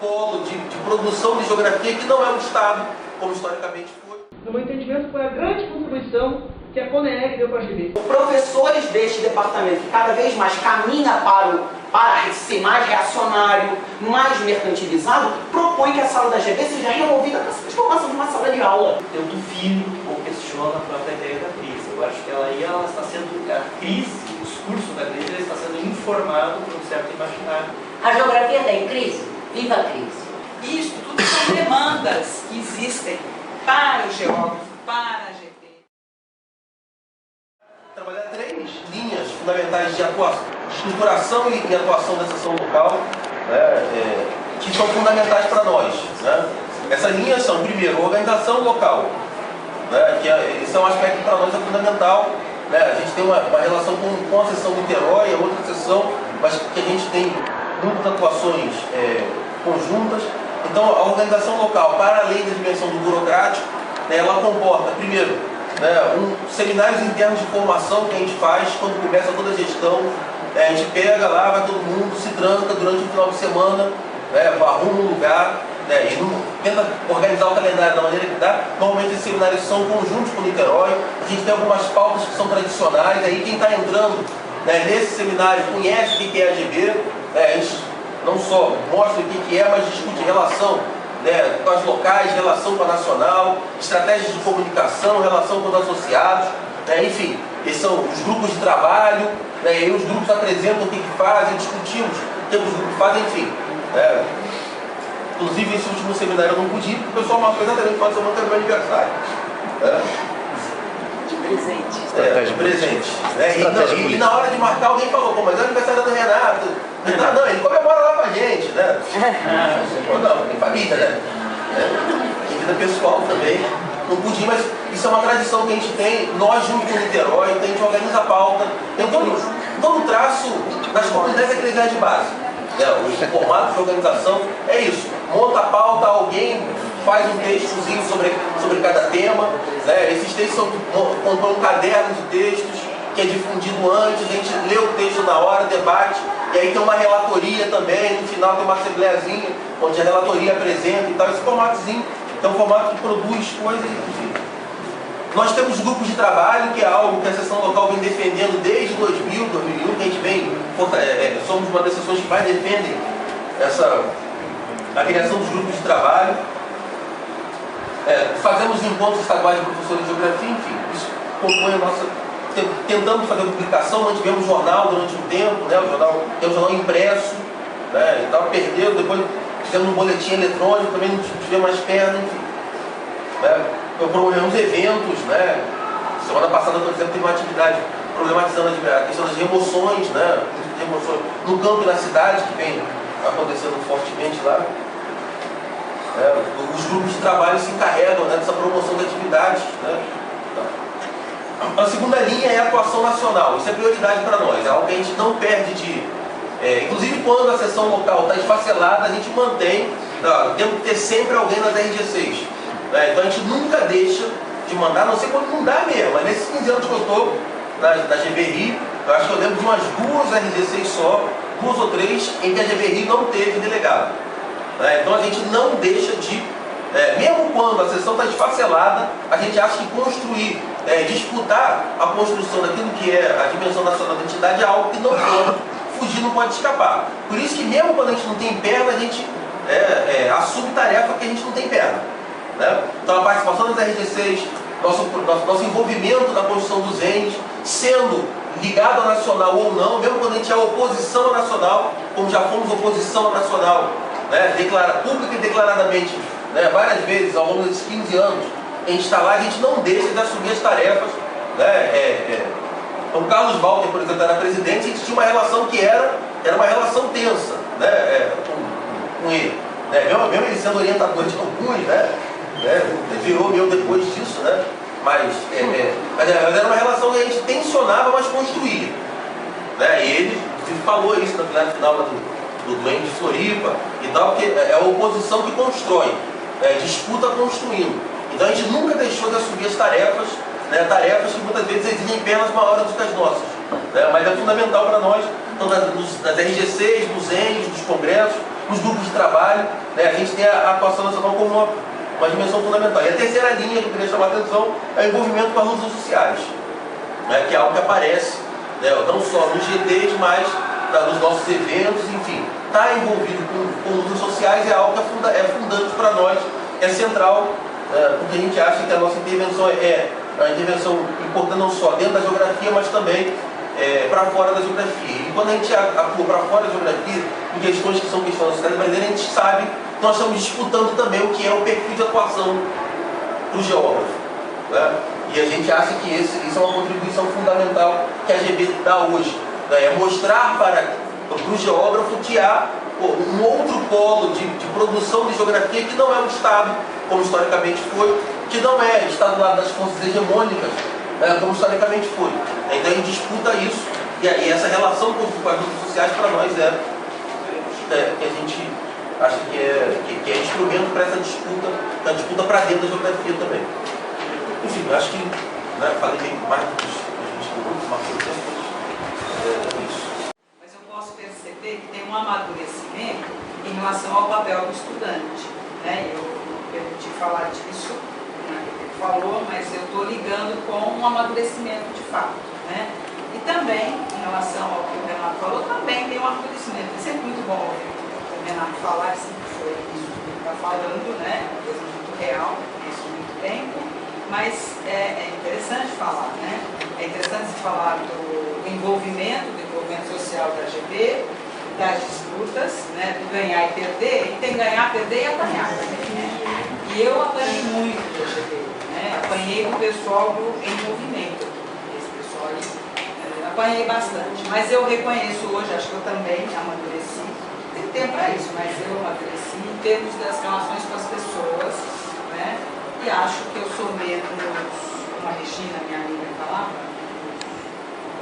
polo de produção de geografia que não é um Estado, como historicamente foi. No meu entendimento, foi a grande contribuição que a CONEEG deu para a GB. Professores deste departamento, que cada vez mais caminha para ser mais reacionário, mais mercantilizado, propõe que a sala da GB seja removida para se transformação de uma sala de aula. Eu duvido ou questiono a própria ideia da crise. Eu acho que ela está sendo, a crise, o discurso da crise, ele está sendo informado por um certo imaginário. A geografia está em crise? Viva a crise! Isso tudo são demandas que existem para o geógrafo, para a GT. Trabalhar três linhas fundamentais de atuação, de estruturação e atuação da seção local, né, que são fundamentais para nós. Né? Essas linhas são, primeiro, organização local, né, esse é um aspecto que para nós é fundamental. Né? A gente tem uma relação com a seção Niterói, a outra seção, mas que a gente tem muitas atuações conjuntas. Então, a organização local, para além da dimensão do burocrático, né, ela comporta, primeiro, né, seminários internos de formação que a gente faz quando começa toda a gestão. A gente pega lá, vai todo mundo, se tranca durante o final de semana, né, arruma um lugar, né, e tenta organizar o calendário da maneira que dá. Normalmente esses seminários são conjuntos com o Niterói, a gente tem algumas pautas que são tradicionais, aí quem está entrando, né, nesse seminário conhece o que é a GB, a gente não só mostra o que é, mas discute relação, né, com as locais, relação com a nacional, estratégias de comunicação, relação com os associados, né, enfim, esses são os grupos de trabalho, né, e os grupos apresentam o que fazem, discutimos o que os grupos fazem, enfim. Né. Inclusive, esse último seminário eu não pude ir, porque o pessoal marcou exatamente quando semana que era meu aniversário. Né. De presente. De presente. Né. E na hora de marcar, alguém falou, pô, mas é o aniversário do Renato. Não, ele comemora lá com a gente, né? Não, tem família, né? Tem vida pessoal também. Não podia, mas isso é uma tradição que a gente tem, nós junto com o Niterói, então a gente organiza a pauta, tem todo o traço das comunidades eclesiais de base. Né? O formato de organização é isso. Monta a pauta, alguém faz um textozinho sobre cada tema. Né? Esses textos compõem um caderno de textos que é difundido antes, a gente lê o texto na hora, debate, e aí tem uma relatoria também, no final tem uma assembleiazinha, onde a relatoria apresenta e tal, esse formatozinho, é um formato que produz coisas, enfim. Nós temos grupos de trabalho, que é algo que a seção local vem defendendo desde 2000, 2001, que a gente vem, somos uma das seções que mais defendem a criação dos grupos de trabalho. Fazemos encontros estaduais de professores de geografia, enfim, isso compõe a nossa... Tentamos fazer publicação, mantivemos jornal durante um tempo, né? Tem um jornal impresso, né? E tal, perdeu, depois fizemos um boletim eletrônico, também não tivemos mais perna, enfim. Né? Promovemos eventos, né? Semana passada, por exemplo, teve uma atividade problematizando a questão das remoções, né? No campo e na cidade, que vem acontecendo fortemente lá. Os grupos de trabalho se encarregam, né, dessa promoção de atividades, né? A segunda linha é a atuação nacional, isso é prioridade para nós, é algo que a gente não perde de... inclusive quando a seção local está esfacelada, a gente mantém, temos que ter sempre alguém nas RG6. Né? Então a gente nunca deixa de mandar, a não sei quando não dá mesmo, mas nesses 15 anos que eu estou na GBRI, eu acho que eu lembro de umas 2 RG6 só, 2 ou 3, em que a GBRI não teve delegado. Né? Então a gente não deixa de... mesmo quando a seção está esfacelada, a gente acha que construir, disputar a construção daquilo que é a dimensão nacional da entidade é algo que não pode fugir, não pode escapar. Por isso que mesmo quando a gente não tem perna, a gente assume tarefa que a gente não tem perna. Né? Então a participação das RG6, nosso envolvimento na construção dos ENs, sendo ligado à nacional ou não, mesmo quando a gente é oposição à nacional, como já fomos oposição à nacional, né? Pública e declaradamente, né, várias vezes ao longo desses 15 anos, a gente está lá, a gente não deixa de assumir as tarefas. Né, o Carlos Walter, por exemplo, era presidente, a gente tinha uma relação que era uma relação tensa, né, com ele. Né, mesmo ele sendo orientador de alguns, né, virou meu depois disso, né, mas era uma relação que a gente tensionava, mas construía. Né, e ele falou isso no final do EN de Floripa e tal, porque é a oposição que constrói. Disputa construindo. Então a gente nunca deixou de assumir as tarefas, né, tarefas que muitas vezes exigem pernas maiores do que as nossas. Né, mas é fundamental para nós, então, nas RG6, nos ENs, nos congressos, nos grupos de trabalho, né, a gente tem a atuação nacional como uma dimensão fundamental. E a terceira linha que eu queria chamar a atenção é o envolvimento com as lutas sociais, né, que é algo que aparece, né, não só nos GTs, mas nos nossos eventos, enfim. Estar envolvido com lutas sociais é algo que é fundante para nós, é central, porque a gente acha que a nossa intervenção é uma intervenção importante não só dentro da geografia, mas também para fora da geografia. E quando a gente atua para fora da geografia, em questões que são questões da sociedade brasileira, a gente sabe que nós estamos disputando também o que é o perfil de atuação para o geógrafo, né? E a gente acha que isso é uma contribuição fundamental que a GB dá hoje, né? É mostrar para o geógrafo que há um outro polo de produção de geografia que não é um Estado, como historicamente foi, que não é Estado lá das forças hegemônicas, como historicamente foi. Então a gente disputa isso, e essa relação com as lutas sociais para nós que a gente acha que é instrumento para essa disputa, a disputa para dentro da geografia também. Enfim, acho que falei bem mais do que os 20 minutos, mas é isso. Perceber que tem um amadurecimento em relação ao papel do estudante, né? Eu não permiti falar disso, né, que ele falou, mas eu estou ligando com um amadurecimento de fato, né? E também, em relação ao que o Renato falou, também tem um amadurecimento. É sempre muito bom ouvir o Renato falar, sempre foi isso que ele está falando, né? Uma coisa muito real, isso há muito tempo, mas é interessante falar, né? É interessante se falar do envolvimento social da GB, das disputas, né, do ganhar e perder, e tem ganhar, perder e apanhar também, né? E eu apanhei muito da GB, né? Apanhei do pessoal do envolvimento, esse pessoal aí, apanhei bastante, mas eu reconheço hoje, acho que eu também amadureci, tem tempo para isso, mas eu amadureci em termos das relações com as pessoas, né? E acho que eu sou menos, como a Regina, minha amiga, falava,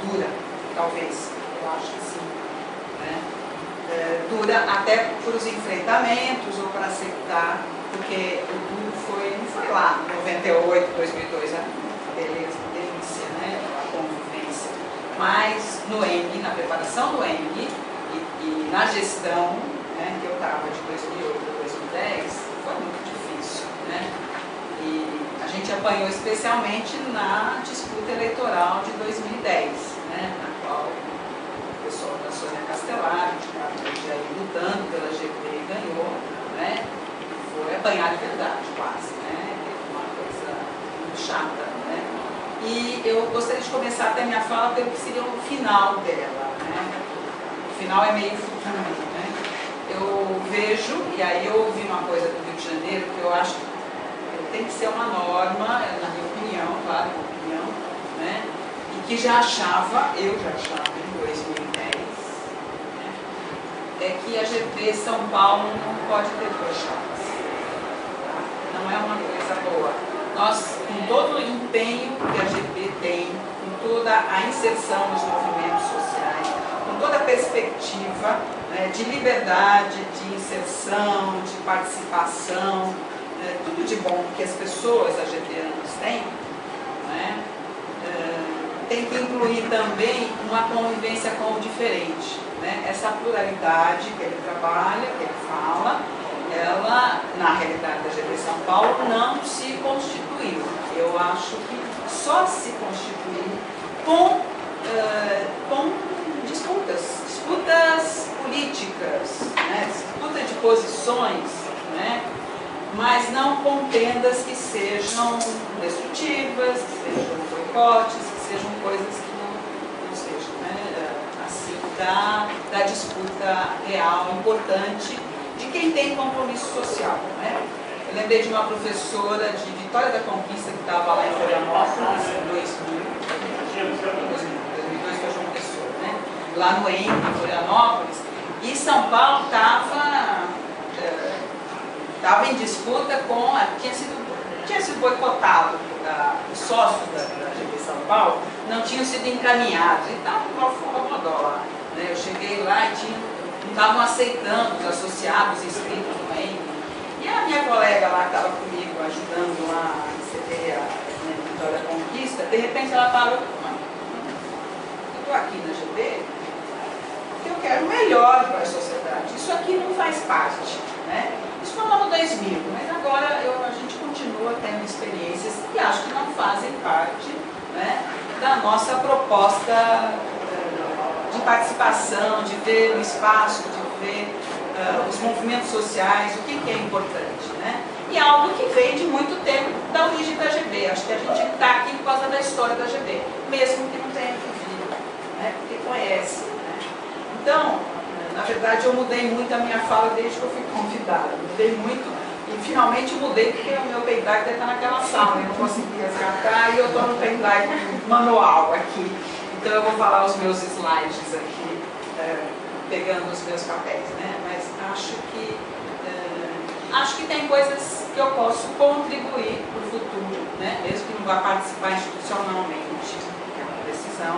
dura, talvez. Eu acho que sim, né? Dura até por os enfrentamentos ou para aceitar, porque o duro não foi lá, 98, 2002, beleza, delícia, né? A convivência. Mas no ENG, na preparação do ENG e na gestão, né, que eu estava de 2008 a 2010, foi muito difícil, né? E a gente apanhou especialmente na disputa eleitoral de 2010, né? Na qual o pessoal da Sônia Castelar, que estava aí lutando pela GB, ganhou, né? Foi apanhar de verdade, quase, né? Uma coisa muito chata, né? E eu gostaria de começar até minha fala pelo que seria o final dela, né? O final é meio futuro, né? Eu vejo, e aí eu ouvi uma coisa do Rio de Janeiro que eu acho que tem que ser uma norma, na minha opinião, claro, minha opinião, né? E que eu já achava em 2010, né? É que a GB São Paulo não pode ter duas chapas. Tá? Não é uma coisa boa. Nós, com todo o empenho que a GB tem, com toda a inserção nos movimentos sociais, com toda a perspectiva, né, de liberdade, de inserção, de participação, tudo de bom que as pessoas agedianas têm, né, tem que incluir também uma convivência com o diferente, né? Essa pluralidade que ele trabalha, que ele fala, ela, na realidade da GB São Paulo, não se constituiu. Eu acho que só se constituiu com disputas políticas, né? Disputa de posições, né? Mas não contendas que sejam destrutivas, que sejam boicotes, que sejam coisas que não sejam, né, assim, da disputa real, importante, de quem tem compromisso social, né? Eu lembrei de uma professora de Vitória da Conquista que estava lá em Florianópolis em 2002 foi João Pessoa, né? Lá no ENG, em Florianópolis, e São Paulo estava em disputa com tinha sido boicotado, os sócios da GB São Paulo não tinham sido encaminhados e estava igual forró lá, né? Eu cheguei lá e não estavam aceitando os associados inscritos no ENG. E a minha colega lá que estava comigo ajudando lá a receber a Vitória da Conquista, de repente ela parou, eu estou aqui na GB porque eu quero o melhor para a sociedade, isso aqui não faz parte, né? Isso foi no ano 2000, mas agora a gente continua tendo experiências que acho que não fazem parte, né, da nossa proposta de participação, de ver o espaço, de ver os movimentos sociais, o que é importante, né? E algo que vem de muito tempo da origem da GB. Acho que a gente está aqui por causa da história da GB, mesmo que não tenha vivido, né? Porque conhece, né? Então, na verdade, eu mudei muito a minha fala desde que eu fui convidada. Mudei muito e finalmente mudei porque o meu pendrive deve estar naquela sala, eu não consegui resgatar e eu estou no pendrive manual aqui. Então eu vou falar os meus slides aqui, pegando os meus papéis, né? Mas acho que tem coisas que eu posso contribuir para o futuro, né? Mesmo que não vá participar institucionalmente, que é uma decisão,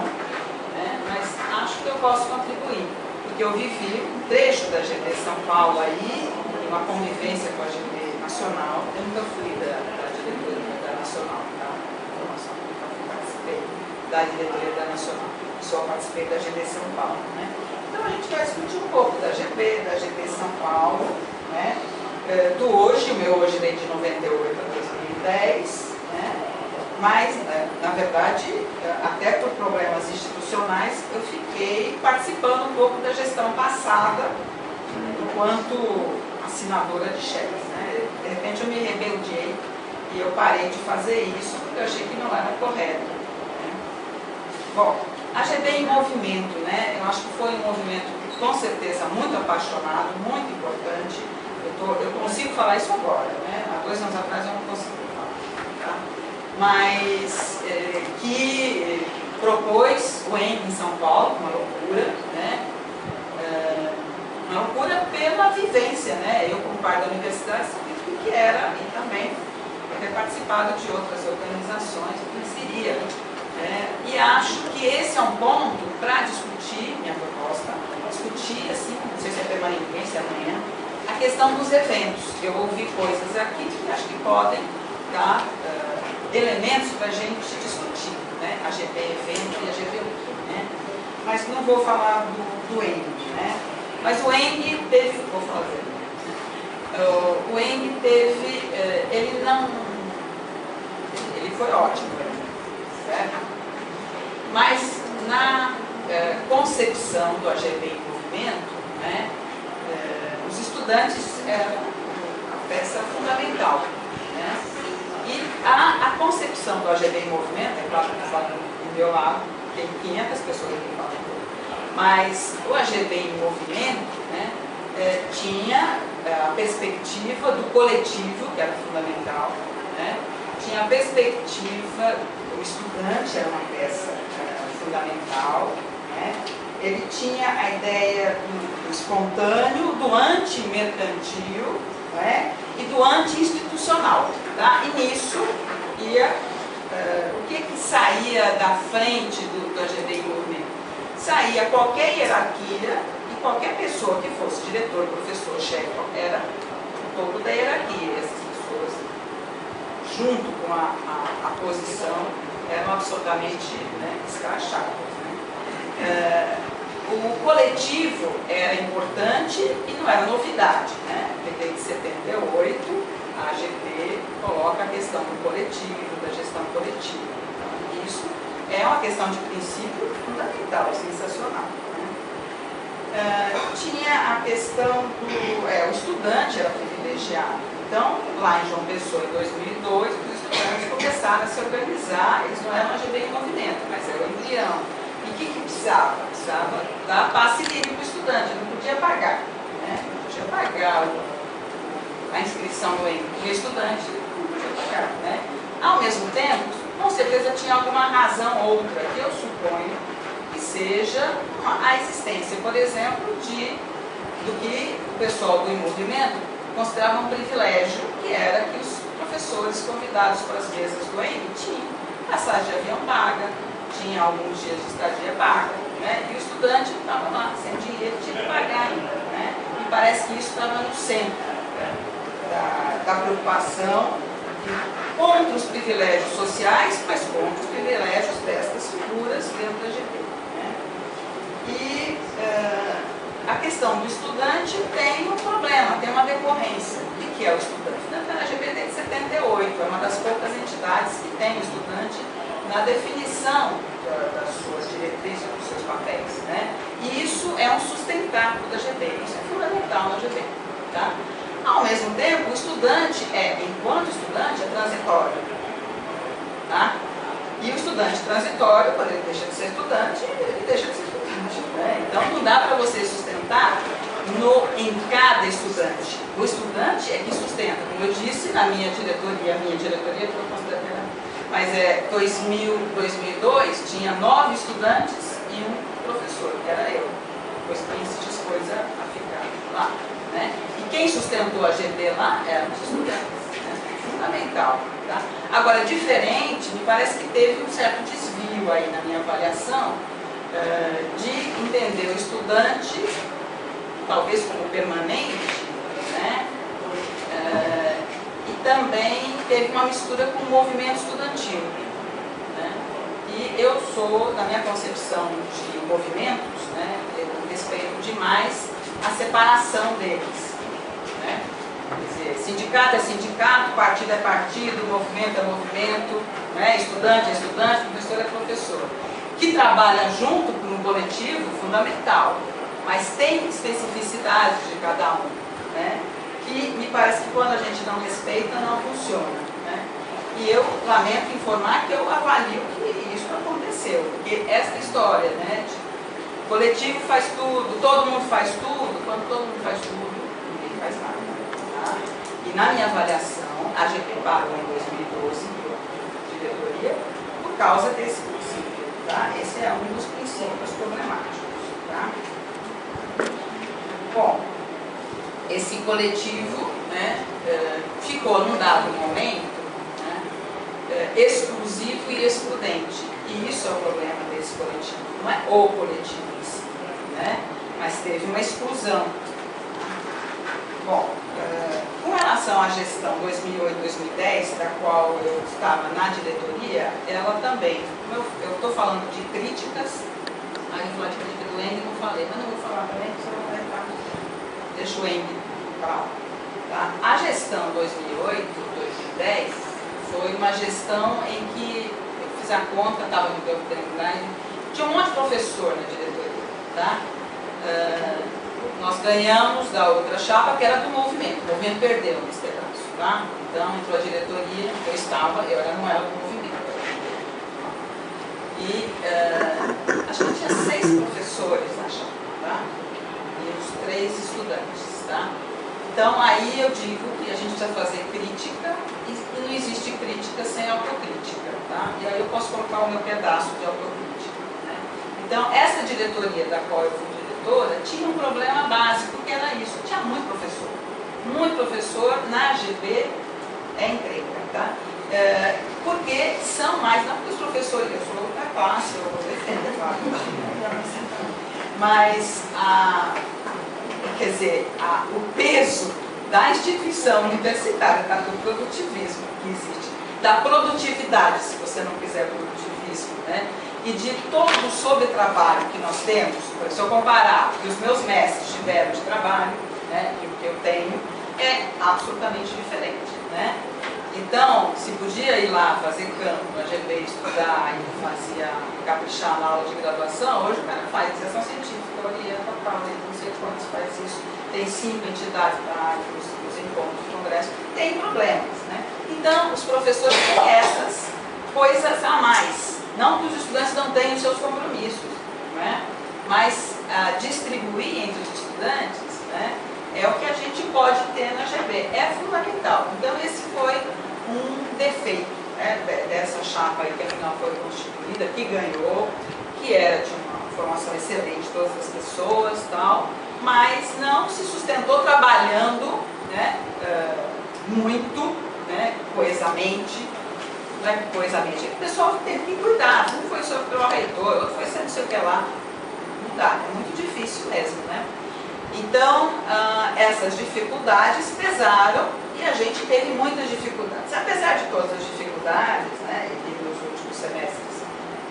né? Mas acho que eu posso contribuir, porque eu vivi um trecho da GB São Paulo aí, uma convivência com a GB Nacional. Eu nunca fui da diretoria da Nacional, tá? Nunca participei da diretoria da Nacional, só participei da GB São Paulo, né? Então a gente vai discutir um pouco da GB São Paulo, né? Do hoje, o meu hoje vem de 98 a 2010, né? Mas, na verdade, até por problemas institucionais, eu fiquei participando um pouco da gestão passada, enquanto assinadora de cheques, né? De repente eu me rebeldiei e eu parei de fazer isso porque eu achei que não era correto, né? Bom, a GB em movimento, né? Eu acho que foi um movimento com certeza muito apaixonado, muito importante. Eu consigo falar isso agora, né? Há 2 anos atrás eu não conseguia falar, tá? Mas que propôs o ENG em São Paulo, uma loucura, né? Uma loucura pela vivência, né? Eu, como parte da universidade, sabia o que era e também ter participado de outras organizações, o que seria, né? E acho que esse é um ponto para discutir, minha proposta, discutir, assim, não sei se é permanente, se é amanhã, a questão dos eventos. Eu ouvi coisas aqui que acho que podem dar elementos para a gente discutir, né? A GB evento e a GB UQ, né? Mas não vou falar do ENG, né? Mas o ENG teve, vou fazer, o ENG teve, ele foi ótimo, certo? Mas na concepção do AGB em movimento, né? Os estudantes eram a peça fundamental, né? E a concepção do AGB em movimento, é claro que eu falo do meu lado, tem 500 pessoas aqui falando, mas o AGB em movimento, né, tinha a perspectiva do coletivo, que era fundamental, né? Tinha a perspectiva do estudante, era uma peça fundamental, né? Ele tinha a ideia do espontâneo, do anti-mercantil, né? E do anti-institucional, tá? E nisso ia o que saía da frente do AGB em movimento? Saía qualquer hierarquia e qualquer pessoa que fosse diretor, professor, chefe, era um pouco da hierarquia. Essas pessoas, junto com a posição, eram absolutamente, né, escrachadas, né? O coletivo era importante e não era novidade, né? Desde 78, a AGB coloca a questão do coletivo, da gestão coletiva. Então, isso é uma questão de princípio fundamental, sensacional, né? Tinha a questão do... o estudante era privilegiado. Então, lá em João Pessoa, em 2002, os estudantes começaram a se organizar. Eles não eram AGB em movimento, mas era o embrião. E o que precisava? Precisava dar passe livre para o estudante, ele não podia pagar, né? Não podia pagar a inscrição do estudante, não podia pagar, né? Ao mesmo tempo, com certeza tinha alguma razão outra, que eu suponho que seja a existência, por exemplo, do que o pessoal do movimento considerava um privilégio, que era que os professores convidados para as mesas do ENG tinham passagem de avião paga, tinha alguns dias de estadia paga, né? E o estudante estava lá, sem dinheiro, tinha que pagar ainda, né? E parece que isso estava no centro, né, da preocupação contra os privilégios sociais, mas contra os privilégios destas figuras dentro da GP, né? E a questão do estudante tem um problema, tem uma decorrência, definição das suas diretrizes, dos seus papéis, né? E isso é um sustentáculo da GB, isso é fundamental na GB, tá? Ao mesmo tempo, o estudante enquanto estudante, é transitório, tá? E o estudante transitório, quando ele deixa de ser estudante, ele deixa de ser estudante, né? Então não dá para você sustentar em cada estudante. O estudante é que sustenta, como eu disse, na minha diretoria que eu considero, mas 2002 tinha 9 estudantes e um professor, que era eu. Depois quem se dispôs a ficar lá, né? E quem sustentou a GB lá eram os estudantes, né? Fundamental, tá? Agora, diferente, me parece que teve um certo desvio aí na minha avaliação de entender o estudante talvez como permanente, né? E também teve uma mistura com o movimento estudantil, né? E eu sou, na minha concepção de movimentos, né, eu respeito demais a separação deles, né? Quer dizer, sindicato é sindicato, partido é partido, movimento é movimento, né? Estudante é estudante, professor é professor. Que trabalha junto com um coletivo fundamental, mas tem especificidades de cada um, né? Que me parece que quando a gente não respeita, não funciona, né? E eu lamento informar que eu avalio que isso aconteceu, porque essa história, né, de coletivo faz tudo, todo mundo faz tudo, quando todo mundo faz tudo, ninguém faz nada, tá? E na minha avaliação, a GP parou em 2012, diretoria, por causa desse princípio, tá? Esse é um dos princípios problemáticos, tá? Bom, esse coletivo, né, ficou num dado momento, né, exclusivo e excludente. E isso é o problema desse coletivo. Não é o coletivo em si, né, mas teve uma exclusão. Bom, com relação à gestão 2008-2010, da qual eu estava na diretoria, ela também, eu estou falando de críticas, aí eu vou falar de crítica do Eng, não falei, mas não vou falar também, porque você vai estar. Deixa o Eng falar. Tá? A gestão 2008-2010 foi uma gestão em que, eu fiz a conta, estava no meu pendrive, tinha um monte de professor na diretoria. Tá? Nós ganhamos da outra chapa, que era do movimento. O movimento perdeu nesse pedaço. Tá? Então, entrou a diretoria, eu não era do movimento. E acho que tinha 6 professores na chapa. Tá? E os 3 estudantes, tá? Então aí eu digo que a gente precisa fazer crítica e não existe crítica sem autocrítica, tá? E aí eu posso colocar o meu pedaço de autocrítica, né? Então essa diretoria da qual eu fui diretora tinha um problema básico, que era isso, tinha muito professor na GB é encrenca, tá? Porque são mais, não porque os professores, eu sou da classe, eu vou defender, claro, mas quer dizer, o peso da instituição universitária, tá, do produtivismo que existe, da produtividade, se você não quiser produtivismo, né, e de todo o sobretrabalho que nós temos, se eu comparar o que os meus mestres tiveram de trabalho, né, e o que eu tenho, é absolutamente diferente, né? Então, se podia ir lá fazer campo na GB, estudar e fazia caprichar na aula de graduação, hoje o cara faz iniciação científica, orienta, não sei quantos faz isso, tem 5 entidades para a área dos encontros, congressos, tem problemas, né? Então, os professores têm essas coisas a mais, não que os estudantes não tenham seus compromissos, né? Mas distribuir entre os estudantes, né, é o que a gente pode ter na GB, é fundamental. Então, esse foi um defeito, né, dessa chapa aí, que afinal foi constituída, que ganhou, que era de uma formação excelente de todas as pessoas, tal, mas não se sustentou trabalhando, né, muito, né, coesamente, né, coesamente. O pessoal teve que cuidar, um foi sobre o reitor, outro foi sendo não sei o que lá, não dá, é muito difícil mesmo, né? Então, essas dificuldades pesaram e a gente teve muitas dificuldades. Apesar de todas as dificuldades, né, e nos últimos semestres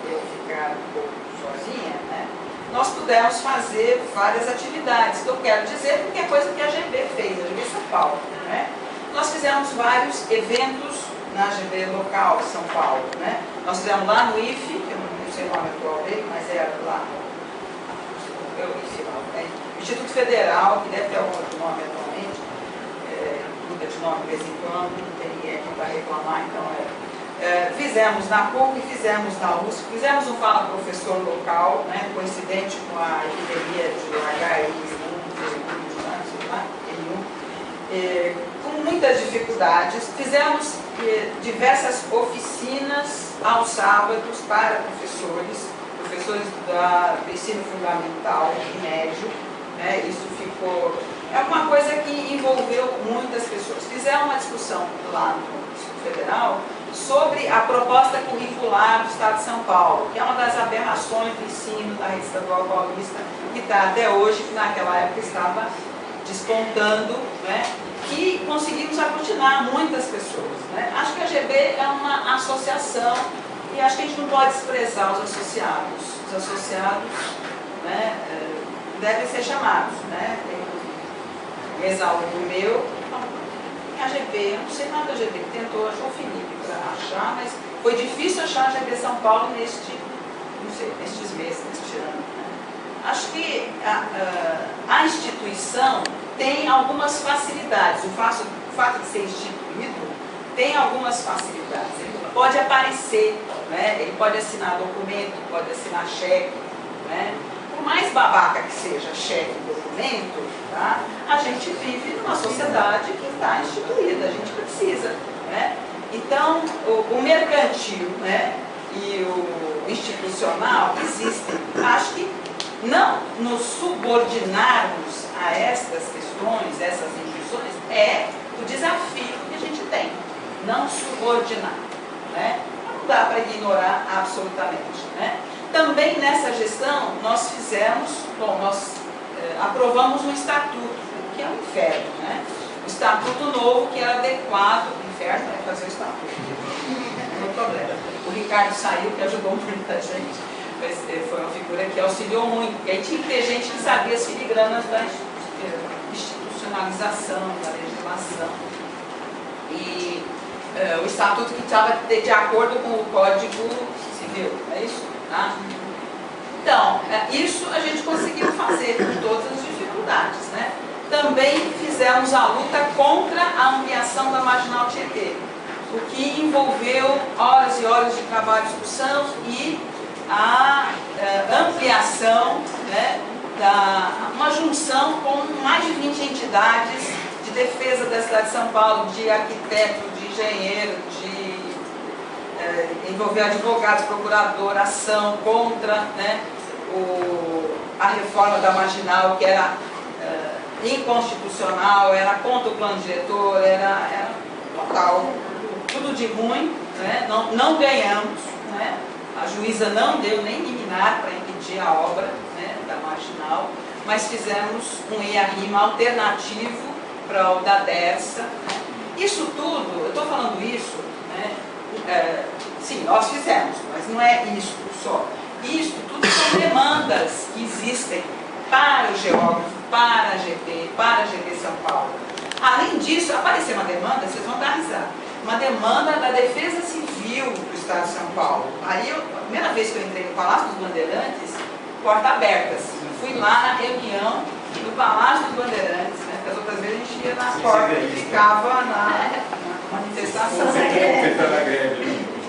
eu ficar um pouco sozinha, né, nós pudemos fazer várias atividades, que eu quero dizer porque é coisa que a GB fez, a GB São Paulo, né? Nós fizemos vários eventos na GB local, São Paulo, né? Nós fizemos lá no IFE, que eu não sei o nome atual dele, mas era lá no Instituto Federal, que deve ter algum outro nome atualmente, muda de nome de vez em quando, não tem ninguém aqui para reclamar, então fizemos na PUC, fizemos na USP, fizemos um Fala Professor local, né, coincidente com a epidemia de H1N1, com muitas dificuldades. Fizemos diversas oficinas aos sábados para professores do ensino fundamental e médio, né, isso ficou... É uma coisa que envolveu muitas pessoas. Fizemos uma discussão lá no Instituto Federal sobre a proposta curricular do Estado de São Paulo, que é uma das aberrações do ensino da rede estadual paulista, que está até hoje, que naquela época estava despontando, né, que conseguimos aglutinar muitas pessoas, né. Acho que a GB é uma associação e acho que a gente não pode desprezar os associados. Os associados, né, devem ser chamados, né. Tem um ex-aluno meu, a GB, eu não sei nada da GB, tentou, achou o Felipe para achar, mas foi difícil achar a GB São Paulo nestes meses, neste ano. Né? Acho que a instituição tem algumas facilidades. O fato de ser instituído tem algumas facilidades. Ele pode aparecer, né? Ele pode assinar documento, pode assinar cheque, né? Por mais babaca que seja cheque e documento, tá? A gente vive numa sociedade que está instituída, a gente precisa, né? Então, o mercantil, né, e o institucional existem. Acho que não nos subordinarmos a estas questões, essas instituições, é o desafio que a gente tem. Não subordinar, né? Não dá para ignorar absolutamente, né? Também nessa gestão nós aprovamos um estatuto, que é um inferno, né? Um estatuto novo que era adequado, o inferno é fazer o estatuto, não é problema. O Ricardo saiu, que ajudou muita gente, mas foi uma figura que auxiliou muito, e aí tinha que ter gente que sabia as filigranas da institucionalização, da legislação. E o estatuto que estava de acordo com o Código Civil, é isso? Tá? Então, isso a gente conseguiu fazer com todas as dificuldades, né? Também fizemos a luta contra a ampliação da Marginal Tietê, o que envolveu horas e horas de trabalho e discussão e a ampliação, né, uma junção com mais de 20 entidades de defesa da cidade de São Paulo, de arquiteto, de engenheiro, envolver advogados, procurador, ação contra, né, a reforma da Marginal, que era inconstitucional, era contra o plano diretor, era total, tudo de ruim, né? Não ganhamos, né? A juíza não deu nem liminar para impedir a obra, né, da Marginal, mas fizemos um IARIMA alternativo para o da DERSA. Né? Isso tudo, eu estou falando isso, né, sim, nós fizemos, mas não é isso só. Isso tudo são demandas que existem para o geógrafo, para a GB, para a GB São Paulo. Além disso, apareceu uma demanda, vocês vão dar risada, uma demanda da Defesa Civil do Estado de São Paulo. Aí, a primeira vez que eu entrei no Palácio dos Bandeirantes, porta aberta, assim, fui lá na reunião do Palácio dos Bandeirantes, né, porque as outras vezes a gente ia na porta e ficava na manifestação.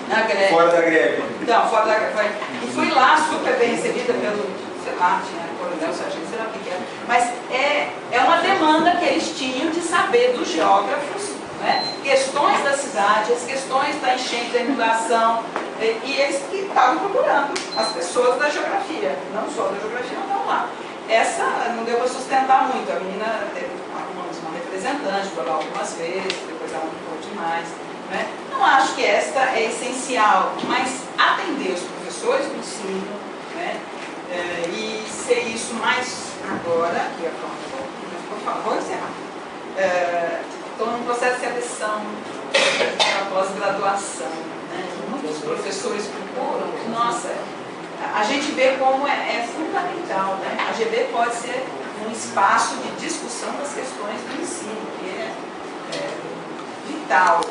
Na greve. Fora da greve. Então, fora da greve. E fui lá super bem recebida pelo, sei lá, tinha coronel, sargento, sei lá o que era. Mas é uma demanda que eles tinham de saber dos geógrafos, né, questões da cidade, as questões da enchente, da inundação, e eles que estavam procurando as pessoas da geografia, não só da geografia, não estavam lá. Essa não deu para sustentar muito, a menina arrumamos uma representante, foi lá algumas vezes, depois ela não foi demais. Né? Não acho que esta é essencial, mas atender os professores do ensino, né? E ser isso mais agora, aqui vou encerrar. Estou num processo de seleção para pós-graduação, né? Muitos professores procuram, nossa, a gente vê como é fundamental, né? A GB pode ser um espaço de discussão das questões do ensino, que é vital.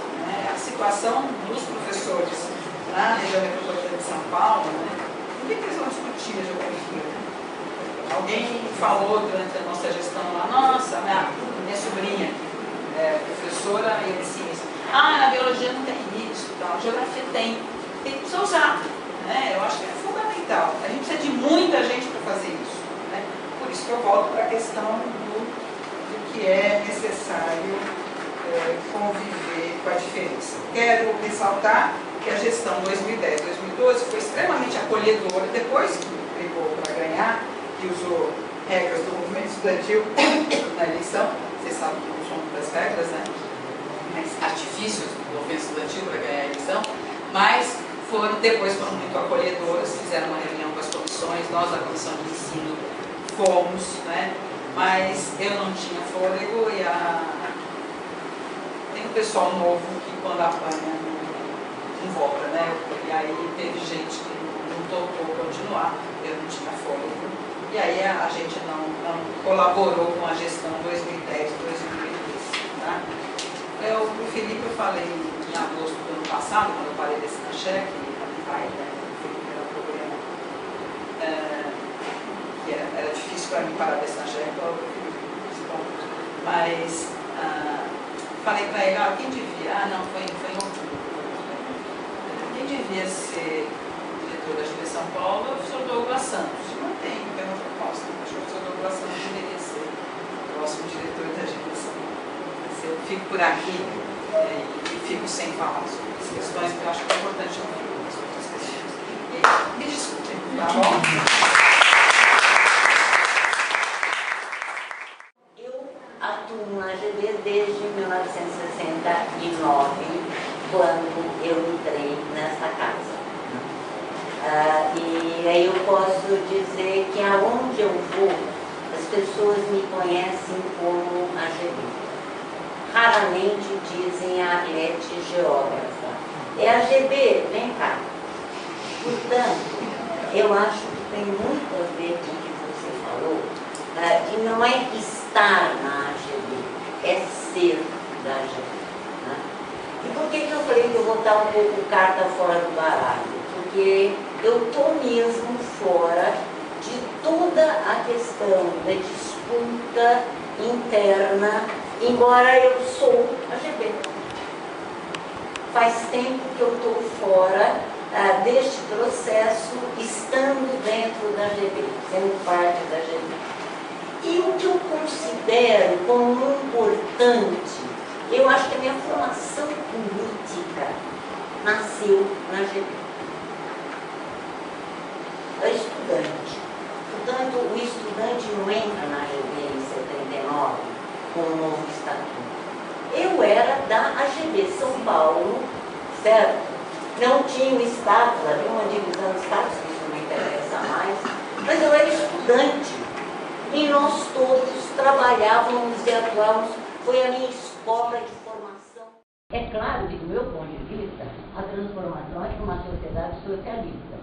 A situação dos professores na região metropolitana de São Paulo, né, por que eles vão discutir a geografia? Né? Alguém falou durante a nossa gestão lá, nossa, minha sobrinha é professora e ciência. Na biologia não tem isso, tal. Geografia tem que precisar usar. Né? Eu acho que é fundamental. A gente precisa de muita gente para fazer isso. Né? Por isso que eu volto para a questão do que é necessário conviver com a diferença. Quero ressaltar que a gestão 2010-2012 foi extremamente acolhedora, depois que brigou para ganhar, que usou regras do movimento estudantil na eleição. Vocês sabem que não são muitas regras, né? Mas artifícios do movimento estudantil para ganhar a eleição, mas depois foram muito acolhedoras, fizeram uma reunião com as comissões, nós da comissão de ensino fomos, né? Mas eu não tinha fôlego e tem um pessoal novo que quando apanha não volta, né? E aí teve gente que não topou continuar, eu não tinha fôlego. E aí a gente não colaborou com a gestão 2010-2013. Tá? Para o Felipe eu falei em agosto do ano passado, quando eu parei desse cheque, né? O Felipe era um problema que era difícil para mim parar desse cheque, mas falei para ele, quem devia? Não, foi em outubro. Quem devia ser diretor da GV São Paulo é o professor Douglas Santos. Não tem uma proposta. Acho que o professor Douglas Santos deveria ser o próximo diretor da GV São Paulo. Eu fico por aqui e fico sem falar sobre as questões que eu acho que é importante ouvir as outras questões. Me desculpem, tá bom? Atuo na GV desde 1969, quando eu entrei nessa casa. E aí eu posso dizer que aonde eu vou, as pessoas me conhecem como a GV. Raramente dizem a Arlete geógrafa. É a GV, vem cá. Portanto, eu acho que tem muito a ver com o que você falou, que não é estar na AGV, é ser da AGV. Né? E por que eu falei que eu vou dar um pouco carta fora do baralho? Porque eu estou mesmo fora de toda a questão da disputa interna, embora eu sou AGV. Faz tempo que eu estou fora deste processo, estando dentro da AGV, sendo parte da AGV. E o que eu considero como importante, eu acho que a minha formação política nasceu na AGV. É estudante. Portanto, o estudante não entra na AGV em 79 com o novo estatuto. Eu era da AGV São Paulo, certo? Não tinha o status, havia uma divisão de status, que isso não me interessa mais, mas eu era estudante. E nós todos trabalhávamos e atuávamos, foi a minha escola de formação. É claro que, do meu ponto de vista, a transformação é para uma sociedade socialista.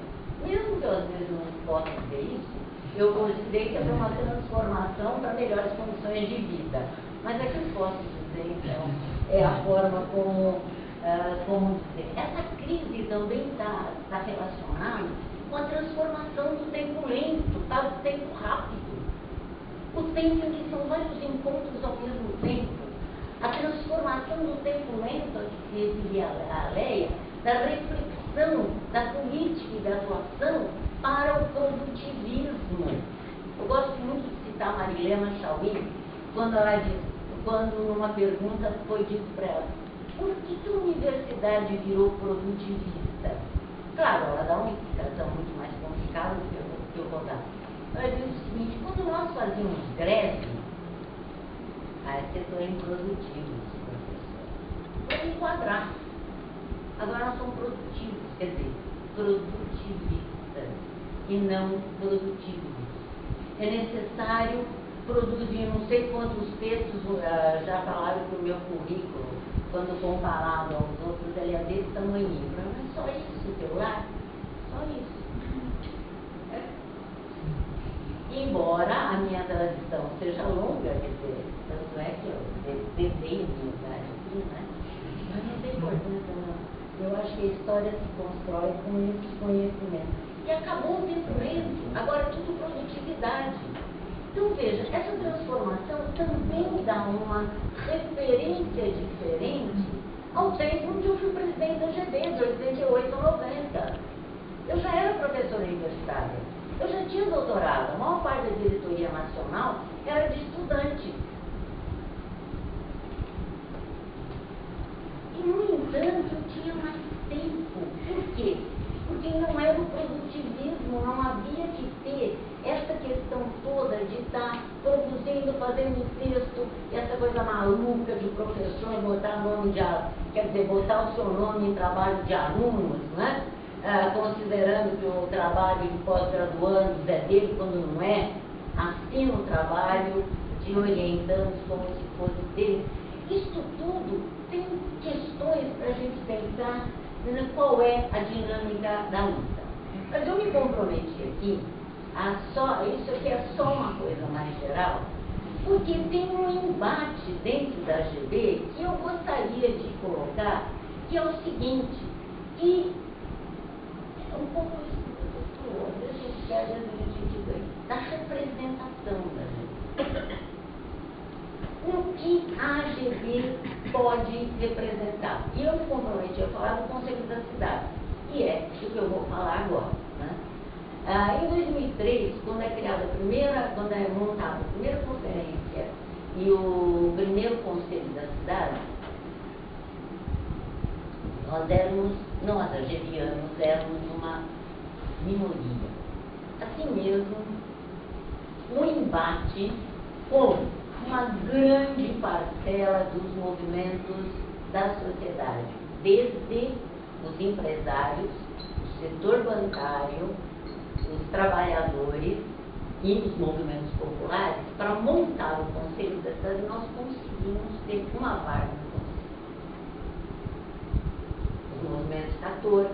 Mesmo que eu às vezes não possa dizer isso, eu considerei que havia uma transformação para melhores condições de vida. Mas é que eu posso dizer, então, é a forma como dizer. Essa crise também está relacionada com a transformação do tempo lento, para o tempo rápido. O tempo em que são vários encontros ao mesmo tempo. A transformação do tempo lento, a que dizia a Leia, da reflexão, da política e da atuação para o produtivismo. Eu gosto muito de citar Marilena Chauí, quando ela diz, quando numa pergunta foi dito para ela, por que a universidade virou produtivista? Claro, ela dá uma explicação muito mais complicada do que eu vou dar. Ela diz o seguinte, quando nós fazíamos greve, setor improdutivo, professor, vamos enquadrar. Agora nós somos produtivos, quer dizer, produtivistas e não produtivos. É necessário produzir não sei quantos textos, já falaram que o meu currículo, quando comparado aos outros, ele é desse tamanho. Não é só isso, teu lar? Só isso. Embora a minha tradição seja longa, quer dizer, tanto é que eu desenho no lugar aqui, né? Mas não tem importância, não. Eu acho que a história se constrói com esse conhecimento. E acabou o tempo lento, agora é tudo produtividade. Então veja, essa transformação também dá uma referência diferente ao tempo em que eu fui presidente da GB, de 88 a 90. Eu já era professora universitária, eu já tinha doutorado, a maior parte da diretoria nacional era de estudantes. E, no entanto, eu tinha mais tempo. Por quê? Porque não era o produtivismo, não havia que ter esta questão toda de estar produzindo, fazendo texto, essa coisa maluca de professor botar nome de aluno, quer dizer, botar o seu nome em trabalho de alunos, né? Considerando que o trabalho de pós-graduandos é dele, quando não é, assina o trabalho de orientandos como se fosse dele. Isto tudo tem questões para a gente pensar qual é a dinâmica da luta. Mas eu me comprometi aqui, isso aqui é só uma coisa mais geral, porque tem um embate dentro da GB que eu gostaria de colocar, que é o seguinte, que é um pouco isso que você falou, às vezes a gente perde a gente da representação da GB. O que a AGB pode representar? E eu me comprometi a falar do Conselho da Cidade, e é o que eu vou falar agora. Né? Em 2003, quando é montada a primeira conferência e o primeiro Conselho da Cidade, nós AGBianos, éramos uma minoria. Assim mesmo, um embate com uma grande parcela dos movimentos da sociedade, desde os empresários, o setor bancário, os trabalhadores e os movimentos populares, para montar o Conselho da Cidade, nós conseguimos ter uma vaga no Conselho. Os movimentos 14,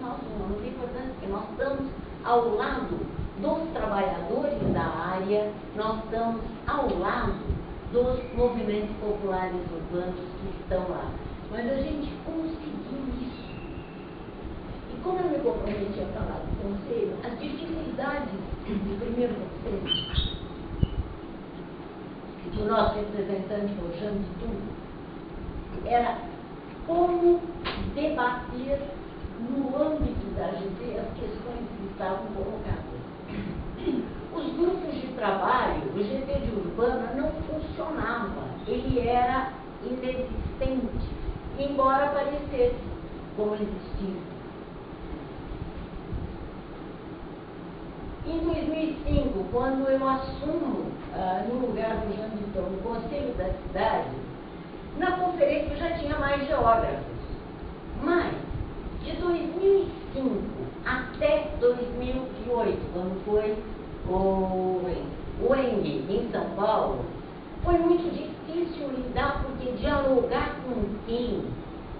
nós somos importantes, porque nós estamos ao lado dos trabalhadores da área, nós estamos ao lado dos movimentos populares urbanos que estão lá. Mas a gente conseguiu isso. E como eu me comprometi a falar do Conselho, as dificuldades do primeiro Conselho, que o nosso representante, o Jean de Tudo, era como debater no âmbito da AGB as questões que estavam colocadas. Os grupos de trabalho, o GT de Urbana não funcionava, ele era inexistente, embora aparecesse como existia. Em 2005, quando eu assumo, no lugar do Jean Vitor, o Conselho da Cidade, na conferência já tinha mais geógrafos, mas de 2005 até 2008, quando foi o ENG em São Paulo, foi muito difícil lidar, porque dialogar com quem,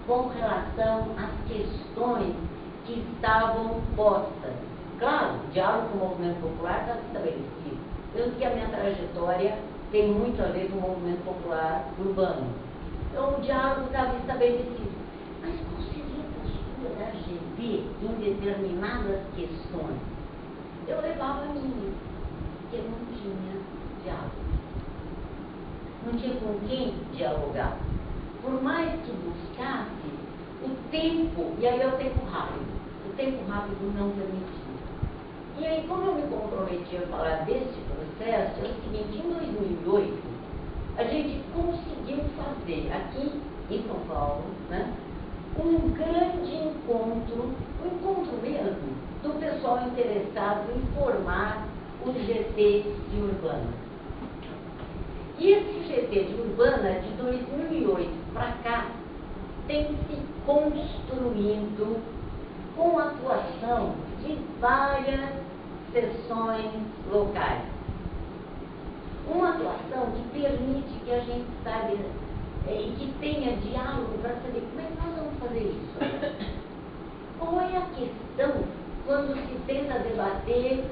com relação às questões que estavam postas. Claro, o diálogo com o movimento popular está estabelecido. Tanto que a minha trajetória tem muito a ver com o movimento popular urbano. Então o diálogo estava estabelecido. Mas qual seria a postura da AGB em determinadas questões? Eu levava a minha, porque não tinha diálogo. Não tinha com quem dialogar. Por mais que buscasse, o tempo, e aí é o tempo rápido não permitia. E aí, como eu me comprometi a falar desse processo, é o seguinte, em 2008, a gente conseguiu fazer aqui em São Paulo, né, um grande encontro, um encontro mesmo, do pessoal interessado em formar o GT de Urbana. E esse GT de Urbana, de 2008 para cá, tem se construindo com a atuação de várias sessões locais. Uma atuação que permite que a gente saiba e que tenha diálogo para saber como é que nós vamos fazer isso. Qual é a questão quando se tenta debater,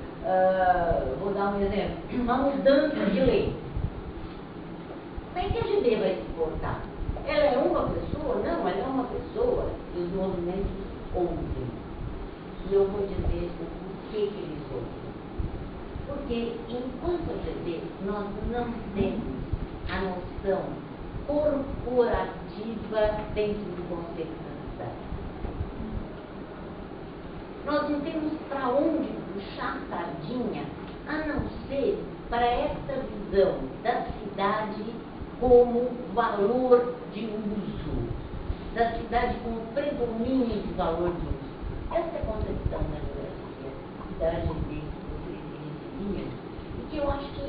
vou dar um exemplo, uma mudança de lei? Como é que a AGB vai se portar? Ela é uma pessoa falou, não, ela é uma pessoa que os movimentos ouvem. E eu vou dizer o porquê que eles ouvem. Porque, enquanto AGB, nós não temos a noção corporativa dentro do conceito da cidade. Nós não temos para onde puxar a sardinha, a não ser para essa visão da cidade como valor de uso, da cidade como predomínio de valor de uso. Essa é a concepção da geografia da AGB que vocês recebiam, e que eu acho que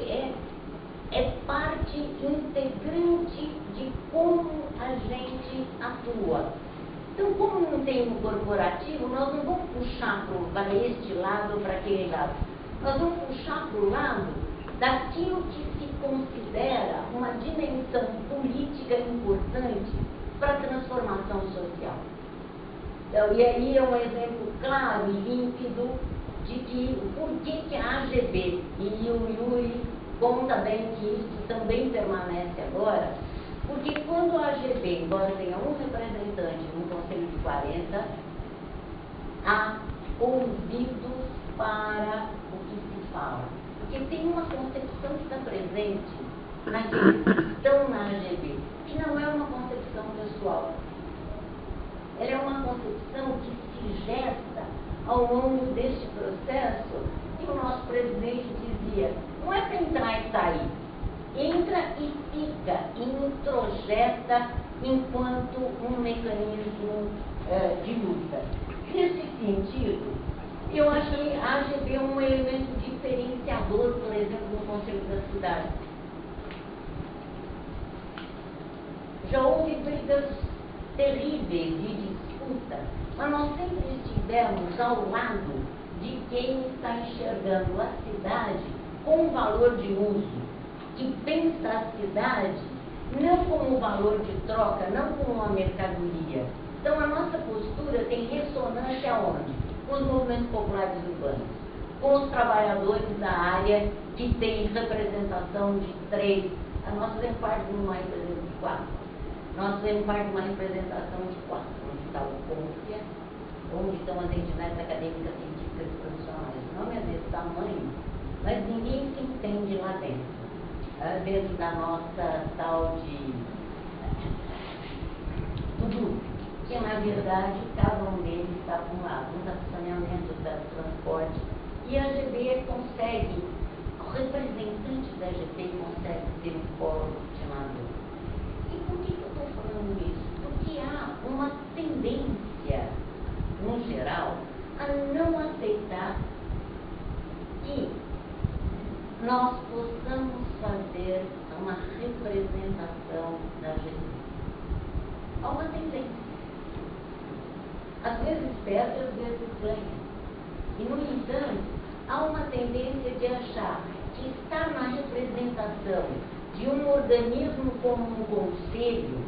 é parte integrante de como a gente atua. Então, como não tem um corporativo, nós não vamos puxar para este lado ou para aquele lado. Nós vamos puxar para o lado daquilo que se considera uma dimensão política importante para a transformação social. Então, e aí é um exemplo claro e límpido de que por que a AGB, e o Yuri conta bem que isso também permanece agora, porque quando a AGB, embora tenha um representante no Conselho de 40, há ouvidos para o que se fala. Porque tem uma concepção que está presente naqueles que estão na AGB, que não é uma concepção pessoal. Ela é uma concepção que se gesta ao longo deste processo, que o nosso presidente dizia, não é para entrar e sair. Entra e fica, introjeta enquanto um mecanismo de luta. Nesse sentido, eu acho que a AGB é um elemento diferenciador, por exemplo, no Conselho da Cidade. Já houve brigas terríveis de disputa, mas nós sempre estivemos ao lado de quem está enxergando a cidade com valor de uso, que pensa a cidade não como valor de troca, não como uma mercadoria. Então a nossa postura tem ressonância onde? Com os movimentos populares urbanos, com os trabalhadores da área que tem representação de 3, a nossa fazemos parte de uma representação de 4. Nós fazemos parte de uma representação de 4, onde está o CONFIA, onde estão as entidades acadêmicas, científicas e profissionais. O nome é desse tamanho, mas ninguém se entende lá dentro. Dentro da nossa tal de do grupo, que na verdade cada um deles está para um lado, um está para saneamento, outro está para transporte, e a AGB consegue, o representante da AGB consegue ser um fórum coordenador. E por que eu estou falando isso? Porque há uma tendência, no geral, a não aceitar que nós possamos fazer uma representação da AGB. Há uma tendência. Às vezes perde, às vezes ganha. E, no entanto, há uma tendência de achar que estar na representação de um organismo como um conselho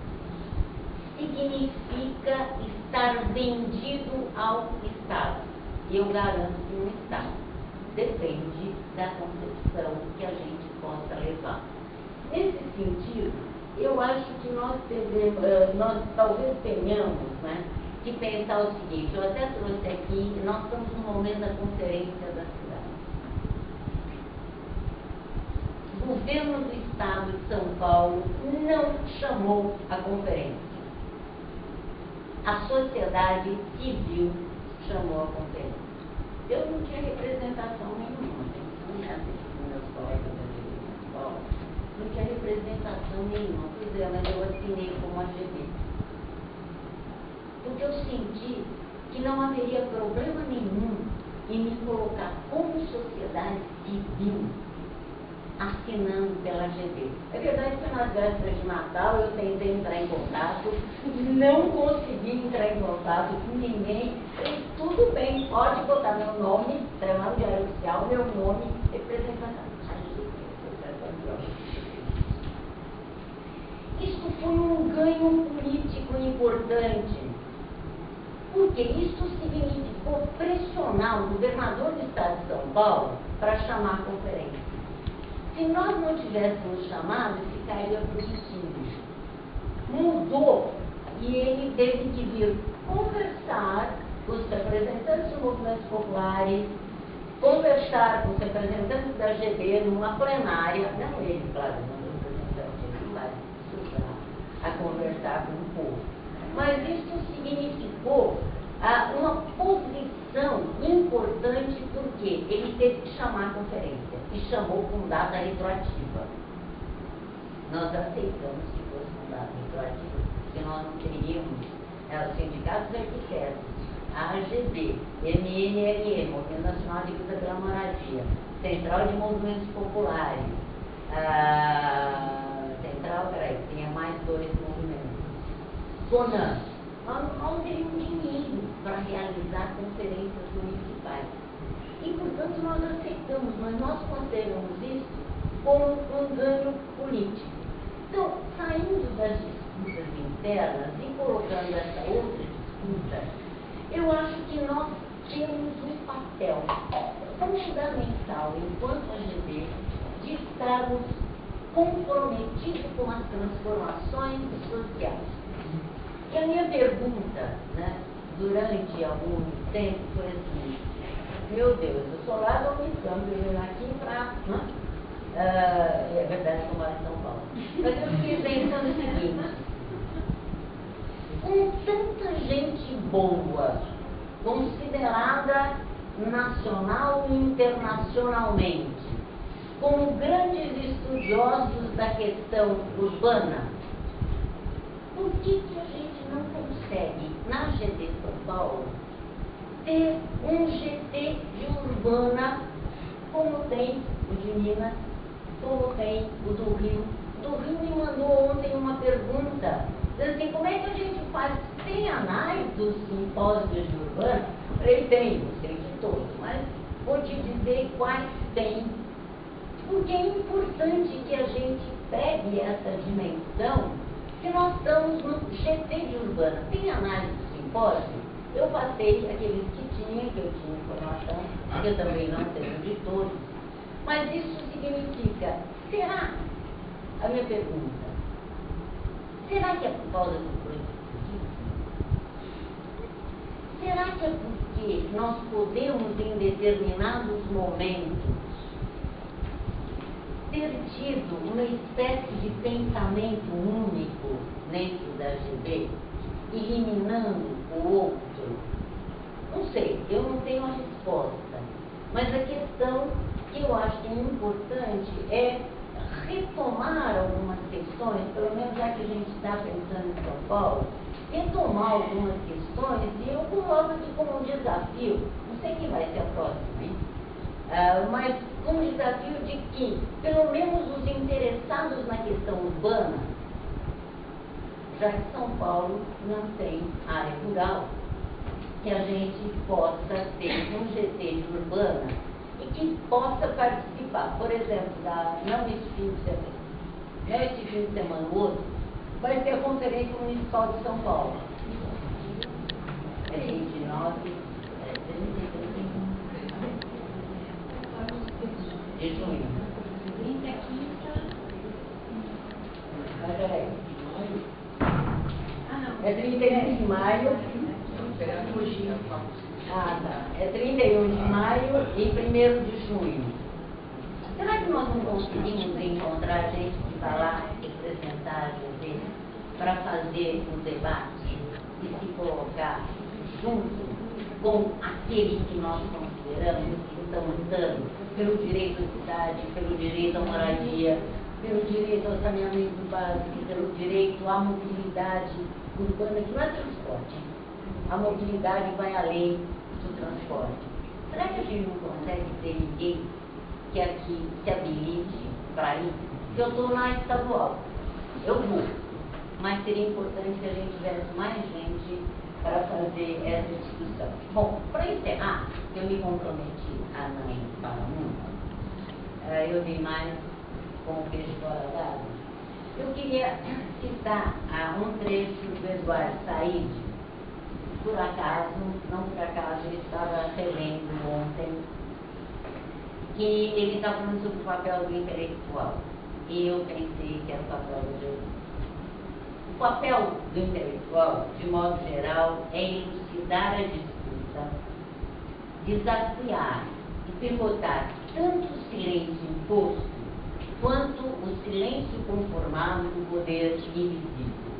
significa estar vendido ao Estado. E eu garanto que não está. Depende da concepção que a gente possa levar. Nesse sentido, eu acho que nós talvez tenhamos, né, que pensar o seguinte, eu até trouxe aqui, nós estamos no momento da conferência da cidade. O governo do Estado de São Paulo não chamou a conferência. A sociedade civil chamou a conferência. Eu não tinha representação nenhuma, meus colegas da AGB de São Paulo, não tinha representação nenhuma. Pois é, mas eu assinei como AGB. Porque eu senti que não haveria problema nenhum em me colocar como sociedade civil assinando pela AGB. É verdade que nas vésperas de Natal eu tentei entrar em contato, não consegui entrar em contato com ninguém. E tudo bem, pode botar meu nome, está lá no Diário Oficial, meu nome, representação. Isso foi um ganho político importante, porque isso significou pressionar o governador do Estado de São Paulo para chamar a conferência. Se nós não tivéssemos chamado, ficaria positivo. Mudou e ele teve que vir conversar com os representantes dos movimentos populares, conversar com os representantes da GB numa plenária, não ele, claro, não representante, ele vai estudar, a conversar com o povo. Mas isso significou uma posição importante, porque ele teve que chamar a conferência, e chamou com data retroativa. Nós aceitamos que fosse com data retroativa, porque nós não teríamos os sindicatos arquitetos, a AGB, MNLE, Movimento Nacional de Luta pela Moradia, Central de Movimentos Populares, tinha mais 2 movimentos, CONAN. Nós não teríamos dinheiro para realizar conferências municipais. E, portanto, nós aceitamos, mas nós consideramos isso como um ganho político. Então, saindo das disputas internas e colocando essa outra disputa, eu acho que nós temos um papel fundamental, enquanto AGB, de estarmos comprometidos com as transformações sociais. E a minha pergunta, né, durante algum tempo foi assim: meu Deus, eu sou lá do Unicamp, eu venho aqui para... é verdade que eu moro em São Paulo. Mas eu fiquei pensando o seguinte: com tanta gente boa, considerada nacional e internacionalmente, como grandes estudiosos da questão urbana, por que a gente não consegue, na GT São Paulo, ter um GT de urbana como tem o de Minas, como tem o do Rio? Do Rio me mandou ontem uma pergunta, dizendo assim: como é que a gente faz? Tem análise dos simpósios de urbana? Eu tenho, não sei de todos, mas vou te dizer quais tem. Porque é importante que a gente pegue essa dimensão, que nós estamos no GT de urbana. Tem análise do simpósio? Eu passei aqueles que tinha, que eu tinha informação, que eu também não tenho de todos. Mas isso significa, será, a minha pergunta, será que é por causa do proibitismo? Será que é porque nós podemos, em determinados momentos, ter tido uma espécie de pensamento único dentro da GB, eliminando o outro? Não sei, eu não tenho a resposta, mas a questão que eu acho que é importante é retomar algumas questões, pelo menos já que a gente está pensando em São Paulo, retomar algumas questões, e eu coloco aqui como um desafio, não sei quem vai ser a próxima, hein? Mas como desafio de que, pelo menos os interessados na questão urbana, já que São Paulo não tem área rural, que a gente possa ter um GT de urbana e que possa participar, por exemplo, não esse fim de semana, o outro, vai ter a Conferência Municipal de São Paulo. É 29, 33 de junho. É 31 de maio. É 31 de maio e 1º de junho. Será que nós não conseguimos encontrar gente que vai lá representar a GT para fazer um debate e se colocar junto com aqueles que nós consideramos que estão lutando pelo direito à cidade, pelo direito à moradia, pelo direito ao saneamento básico, pelo direito à mobilidade urbana, que não é transporte. A mobilidade vai além do transporte. Será que a gente não consegue ter ninguém que aqui se habilite para ir? Porque eu estou na estadual. Eu vou. Mas seria importante que a gente tivesse mais gente para fazer essa discussão. Bom, para encerrar, eu me comprometi a não falar muito. Eu vi mais como peixe fora d'água. Eu queria citar um trecho do Eduardo Said. Por acaso, não por acaso, ele estava relendo ontem, que ele está falando sobre o papel do intelectual. E eu pensei que era o papel do Jesus. papel do intelectual, de modo geral, é elucidar a disputa, desafiar e pivotar tanto o silêncio imposto quanto o silêncio conformado do poder invisível,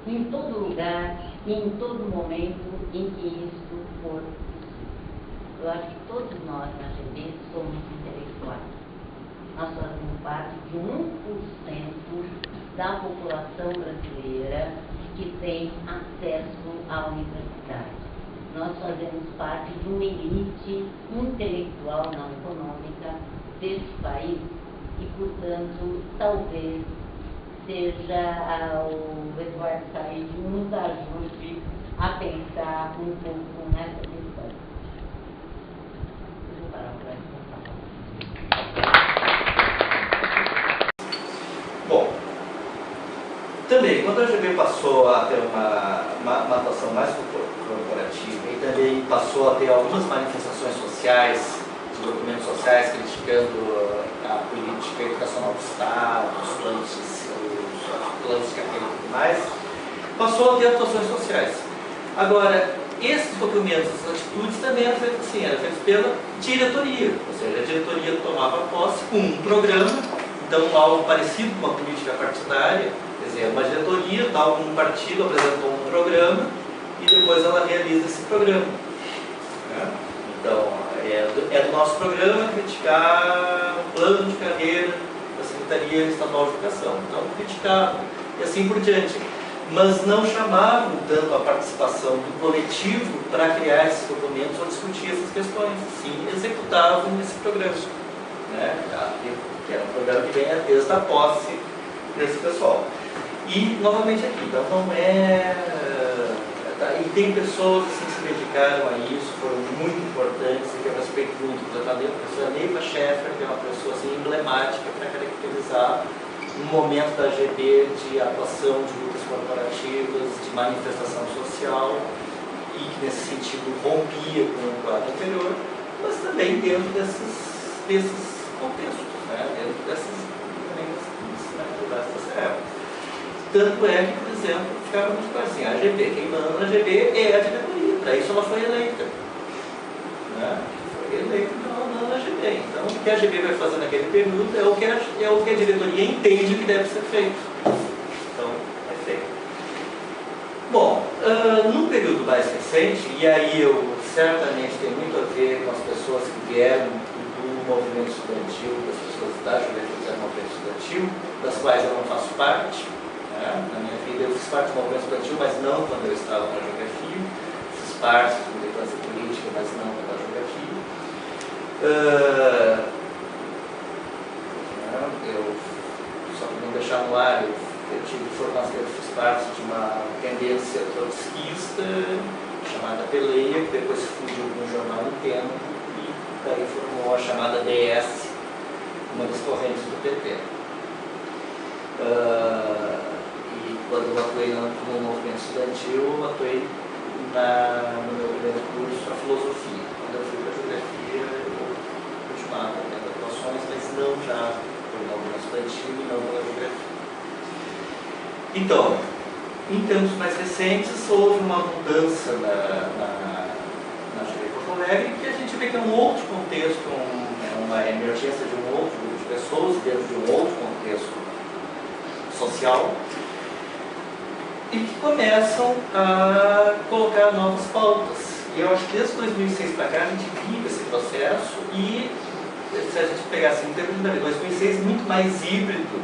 em todo lugar e em todo momento em que isto for possível. Eu acho que todos nós na GB somos intelectuais. Nós fazemos parte de 1% da população brasileira que tem acesso à universidade. Nós fazemos parte de uma elite intelectual, não econômica, desse país e, portanto, talvez seja o Eduardo Said nos ajude a pensar um pouco nessa questão. Vou parar para Bom, também, quando a GB passou a ter uma atuação mais corporativa e também passou a ter algumas manifestações sociais, documentos sociais criticando a política educacional do Estado, os planos de carreira e tudo mais, passou a ter atuações sociais. Agora, esses documentos, essas atitudes também eram feitos assim, eram feitos pela diretoria, ou seja, a diretoria tomava posse com um programa, então algo parecido com uma política partidária, quer dizer, uma diretoria, tal como um partido apresentou um programa e depois ela realiza esse programa. Né? Então, é do nosso programa criticar o plano de carreira da Secretaria Estadual de Educação. Então, criticavam e assim por diante. Mas não chamavam tanto a participação do coletivo para criar esses documentos ou discutir essas questões. Sim, executavam esse programa. Né? Que era um programa que vem desde a posse desse pessoal. E, novamente aqui, então não é... E tem pessoas assim, que se dedicaram a isso, foram muito importantes, e que eu respeito muito. Eu falei, a professora Neiva Schaeffer, que é uma pessoa assim, emblemática para caracterizar um momento da GB de atuação de lutas corporativas, de manifestação social, e que nesse sentido rompia com o quadro anterior, mas também dentro desses contextos, né? Dentro dessas épocas. Tanto é que, por exemplo, ficava muito claro assim, a AGB, quem manda na AGB é a diretoria, para isso ela foi eleita. Né? Foi eleita na AGB. Então, o que a AGB vai fazer naquele período é o que a diretoria entende que deve ser feito. Então, é feito. Bom, no período mais recente, e aí eu certamente tem muito a ver com as pessoas que vieram do movimento estudantil, das pessoas da juventude do movimento estudantil, das quais eu não faço parte. Na minha vida eu fiz parte do movimento estudantil, mas não quando eu estava na geografia. Fiz parte de militância política, mas não na geografia. Só para não deixar no ar, eu tive formação, eu fiz parte de uma tendência trotskista chamada Peleia, que depois fugiu com o jornal em Tempo e daí formou a chamada DS, uma das correntes do PT. Quando eu atuei no movimento estudantil, eu atuei no meu primeiro curso a filosofia. Quando eu fui para a geografia, eu continuava tendo atuações, mas não já pelo movimento estudantil e não pela geografia. Então, em tempos mais recentes, houve uma mudança na GV Porto Alegre, que a gente vê que é um outro contexto, uma emergência de um outro grupo de pessoas dentro de um outro contexto social, e que começam a colocar novas pautas. E eu acho que desde 2006 para cá a gente vive esse processo e, se a gente pegasse em termos de 2006, muito mais híbrido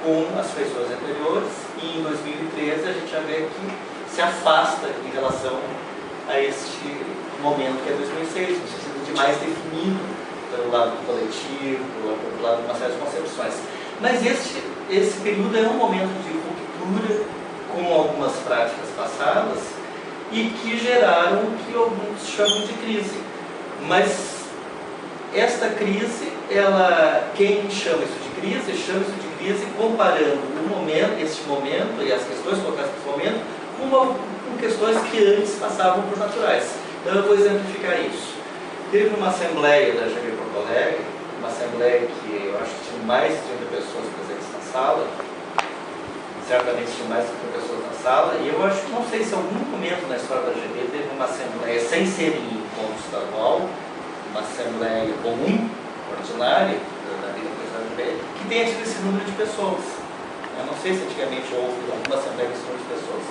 com as feições anteriores, e em 2013 a gente já vê que se afasta em relação a este momento que é 2006, no sentido de mais definido pelo lado do coletivo, pelo lado de uma série de concepções. Mas esse período é um momento de ruptura com algumas práticas passadas e que geraram o que alguns chamam de crise. Mas esta crise, quem chama isso de crise comparando este momento e as questões colocadas nesse momento com questões que antes passavam por naturais. Então eu vou exemplificar isso. Teve uma assembleia da GB Porto Alegre, uma assembleia que eu acho que tinha mais de 30 pessoas presentes na sala, certamente tinha mais pessoas na sala, e eu acho que não sei se algum momento na história da AGB teve uma assembleia, sem ser em encontro estadual, uma assembleia comum, ordinária, da vida da AGB, que tenha tido esse número de pessoas. Eu não sei se antigamente houve alguma assembleia com esse número de pessoas.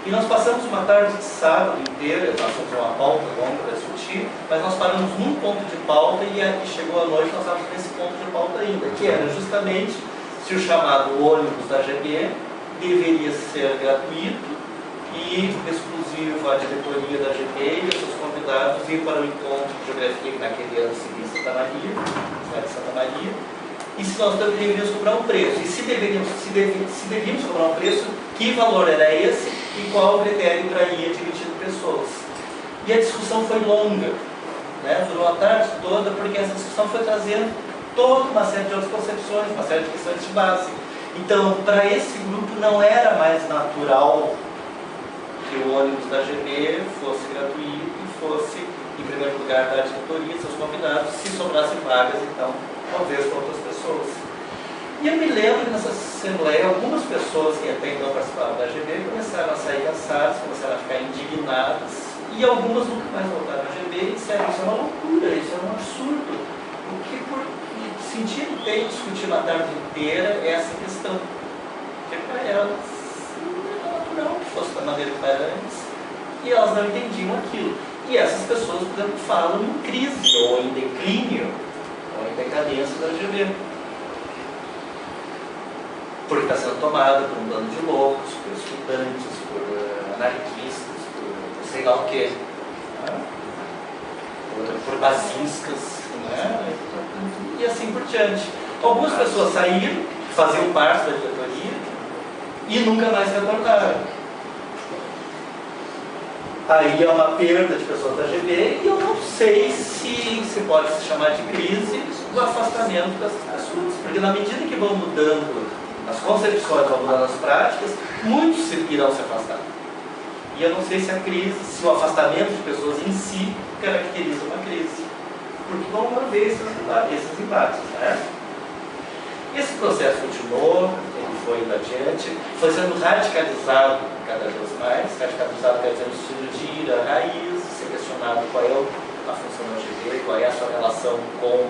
E nós passamos uma tarde de sábado inteira, nós tínhamos uma pauta longa para discutir, mas nós paramos num ponto de pauta e chegou a noite nós estávamos nesse ponto de pauta ainda, que era justamente se o chamado ônibus da AGB deveria ser gratuito e exclusivo à diretoria da AGB e aos seus convidados ir para o encontro de geografia que naquele ano se via em Santa Maria, cidade de Santa Maria, e se nós deveríamos cobrar um preço. E se deveríamos cobrar um preço, que valor era esse e qual o critério para ir admitindo pessoas. E a discussão foi longa, né? Durou a tarde toda, porque essa discussão foi trazendo toda uma série de outras concepções, uma série de questões de base. Então, para esse grupo não era mais natural que o ônibus da AGB fosse gratuito e fosse, em primeiro lugar, da diretoria, seus convidados, se sobrassem vagas, então, talvez para outras pessoas. E eu me lembro que nessa assembleia, algumas pessoas que até então participavam da AGB começaram a sair cansadas, começaram a ficar indignadas, e algumas nunca mais voltaram à AGB e disseram: isso é uma loucura, isso é um absurdo. O que sentido tem discutir uma tarde inteira essa questão? Porque para elas não era natural que fosse da maneira que era antes, e elas não entendiam aquilo. E essas pessoas, por exemplo, falam em crise, ou em declínio, ou em decadência da AGB. Porque está sendo tomada por um bando de loucos, por estudantes, por anarquistas, por sei lá o quê, né? por basistas, né? E assim por diante. Algumas pessoas saíram, faziam parte da diretoria e nunca mais retornaram. Aí é uma perda de pessoas da AGB e eu não sei se pode se chamar de crise o afastamento dessas pessoas, porque na medida que vão mudando as concepções, vão mudando as práticas, muitos irão se afastar. E eu não sei se a crise, se o afastamento de pessoas em si caracteriza uma crise, porque vão haver esses embates, né? Esse processo continuou, ele foi indo adiante, foi sendo radicalizado cada vez mais. Radicalizado quer dizer no sentido de ir à raiz, ser questionado qual é a função da AGB, qual é a sua relação com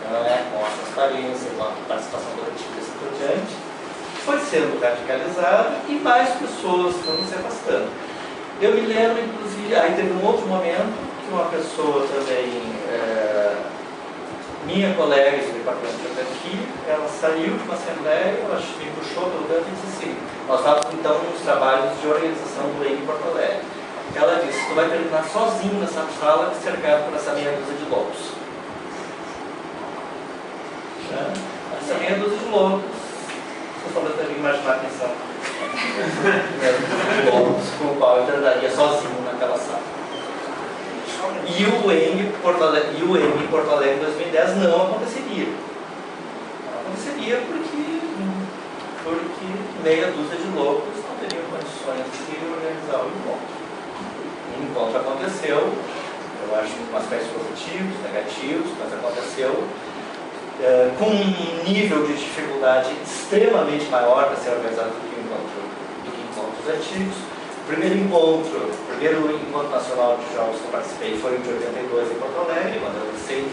a transparência, com a participação coletiva e assim por diante. Foi sendo radicalizado e mais pessoas foram se afastando. Eu me lembro, inclusive, aí teve um outro momento que uma pessoa também, minha colega do departamento de geografia, ela saiu de uma assembleia, ela me puxou pelo canto e disse assim: nós estávamos então nos trabalhos de organização do ENG em Porto Alegre. Ela disse: tu vai terminar sozinho nessa sala, cercado por essa meia dúzia de loucos. Essa meia dúzia de loucos, você falou que eu imaginar quem são. Loucos com o qual eu entraria sozinho naquela sala. E o ENG em Porto Alegre em 2010 não aconteceria. Não aconteceria porque meia dúzia de loucos não teriam condições de organizar o encontro. O encontro aconteceu, eu acho com aspectos positivos, negativos, mas aconteceu com um nível de dificuldade extremamente maior para ser organizado do que encontros antigos. O primeiro encontro nacional de jogos que eu participei foi o de 82 em Porto Alegre, quando eu sei,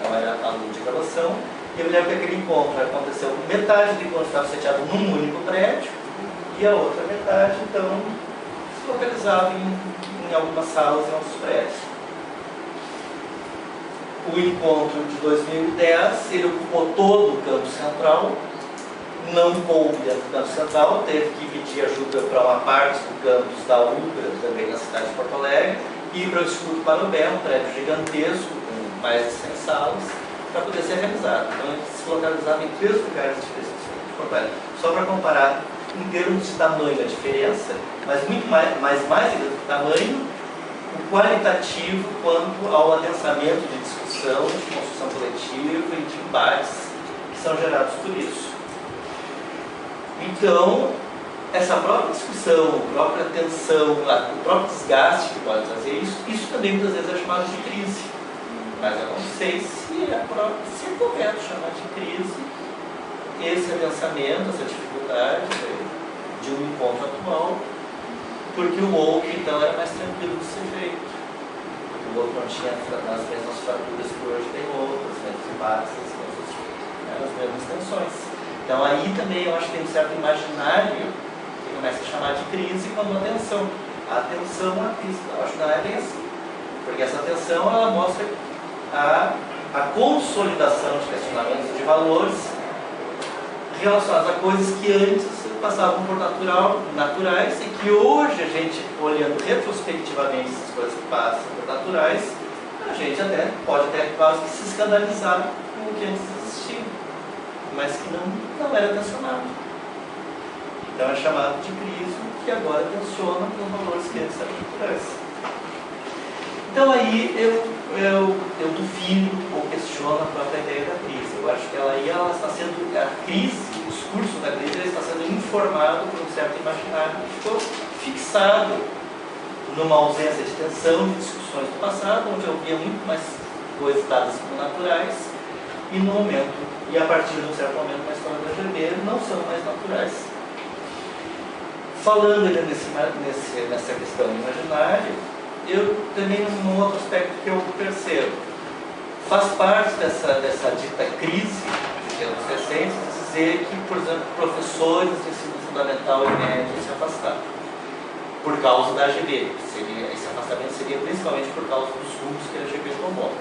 não era aluno de graduação. E eu me lembro que aquele encontro aconteceu, metade do encontro estava sediado num único prédio e a outra metade, então, se localizava em algumas salas em outros prédios. O encontro de 2010, ele ocupou todo o campo central, não coube dentro do campo central, teve que pedir ajuda para uma parte do campus da UBRA, também na cidade de Porto Alegre, e ir para o Instituto Parobé, um prédio gigantesco, com mais de 100 salas, para poder ser realizado. Então, ele se localizava em 3 lugares diferentes de Porto Alegre. Só para comparar, em termos de tamanho, a diferença, mas muito mais do tamanho, o qualitativo quanto ao adensamento de discussão, de construção coletiva e de embates que são gerados por isso. Então, essa própria discussão, a própria tensão, o próprio desgaste que pode trazer isso também muitas vezes é chamado de crise. Mas eu não sei se é correto chamar de crise esse adensamento, essa dificuldade de um encontro atual, porque o outro, então, era mais tranquilo de ser feito. O outro não tinha as mesmas fraturas que hoje tem outros, os mesmos embates, as mesmas tensões. Então aí também eu acho que tem um certo imaginário que começa a chamar de crise como a tensão. A tensão, eu acho que não é bem assim. Porque essa tensão, ela mostra a consolidação de questionamentos de valores relacionados a coisas que antes passavam por naturais e que hoje a gente, olhando retrospectivamente essas coisas que passam por naturais, a gente pode até quase que se escandalizar com o que antes existia, mas que não era tensionado. Então é chamado de crise, que agora tensiona com os valores que antes eram naturais. Então aí eu duvido ou questiono a própria ideia da crise. Eu acho que ela está sendo, a crise, o discurso da crise, ele está sendo informado por um certo imaginário que ficou fixado numa ausência de tensão, de discussões do passado, onde havia muito mais coisas dadas como naturais, e no momento, e a partir de um certo momento na história da GV, não são mais naturais. Falando nessa questão imaginária, eu também, num outro aspecto que eu percebo, faz parte dessa dita crise de tempos recentes dizer que, por exemplo, professores de ensino fundamental e médio se afastaram por causa da AGB. Esse afastamento seria principalmente por causa dos rumos que a AGB tomou.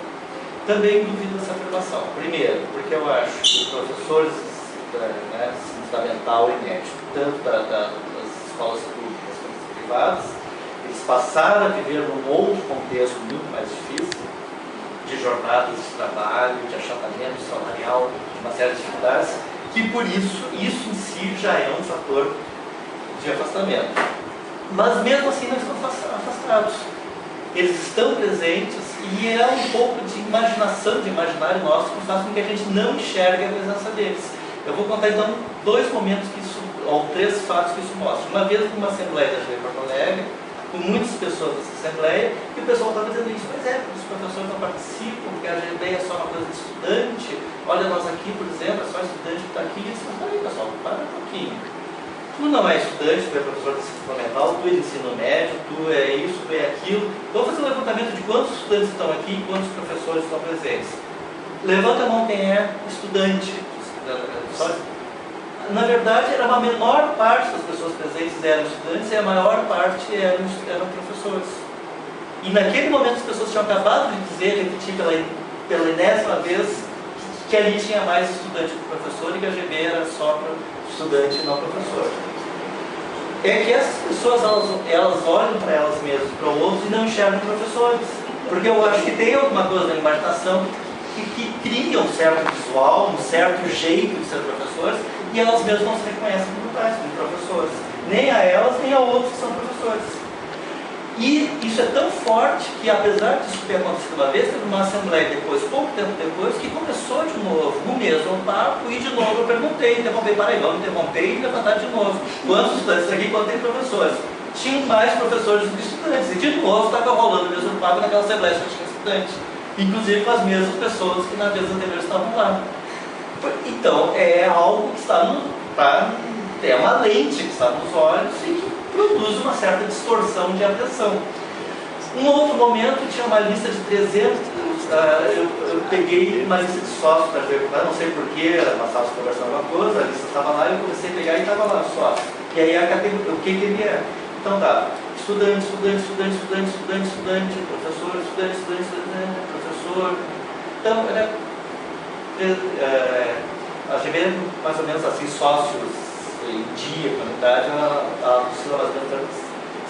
Também duvido dessa afirmação. Primeiro, porque eu acho que os professores de ensino fundamental e médio, tanto das escolas públicas quanto privadas, eles passaram a viver num outro contexto muito mais difícil, de jornadas de trabalho, de achatamento salarial, de uma série de dificuldades, que por isso em si já é um fator de afastamento. Mas mesmo assim não estão afastados. Eles estão presentes e é um pouco de imaginação, de imaginário nosso, que faz com que a gente não enxergue a presença deles. Eu vou contar então dois momentos ou três fatos que isso mostra. Uma vez numa assembleia da GV Porto Alegre, com muitas pessoas dessa assembleia, e o pessoal estava dizendo isso, mas os professores não participam, porque a GV é só uma coisa de estudante, olha nós aqui, por exemplo, é só estudante que está aqui, e disse, mas aí pessoal, para um pouquinho. Tu não é estudante, tu é professor de ensino fundamental, tu é de ensino médio, tu é isso, tu é aquilo. Vamos fazer um levantamento de quantos estudantes estão aqui e quantos professores estão presentes. Levanta a mão quem é estudante. Na verdade, era uma menor parte das pessoas presentes eram estudantes e a maior parte eram professores. E naquele momento as pessoas tinham acabado de dizer, repetir pela enésima vez, que ali tinha mais estudante que professor e que a GB era só para estudante e não professor. É que essas pessoas, elas olham para elas mesmas, para o outro e não enxergam professores. Porque eu acho que tem alguma coisa na imaginação que cria um certo visual, um certo jeito de ser professores, e elas mesmas não se reconhecem como tais, como professores. Nem a elas, nem a outros que são professores. E isso é tão forte que, apesar disso ter acontecido uma vez, teve uma assembleia depois, pouco tempo depois, que começou de novo o mesmo papo, e de novo eu perguntei, interrompei, vamos interromper e levantar de novo. Quantos estudantes aqui, quantos tem professores? Tinha mais professores do que estudantes, e de novo estava rolando o mesmo papo naquela assembleia que tinha estudantes. Inclusive com as mesmas pessoas que na vez anterior estavam lá. Então, é algo que é uma lente que está nos olhos e que produz uma certa distorção de atenção. Um outro momento, tinha uma lista de 300, eu peguei uma lista de sócios para ver, não sei porquê, nós estávamos conversando alguma coisa, a lista estava lá e eu comecei a pegar e estava lá sócio. E aí a categoria, o que ele é? Então tá, estudante, professor, professor. Então, a GB, mais ou menos assim, sócios em dia, comunidade, ela oscila mais ou menos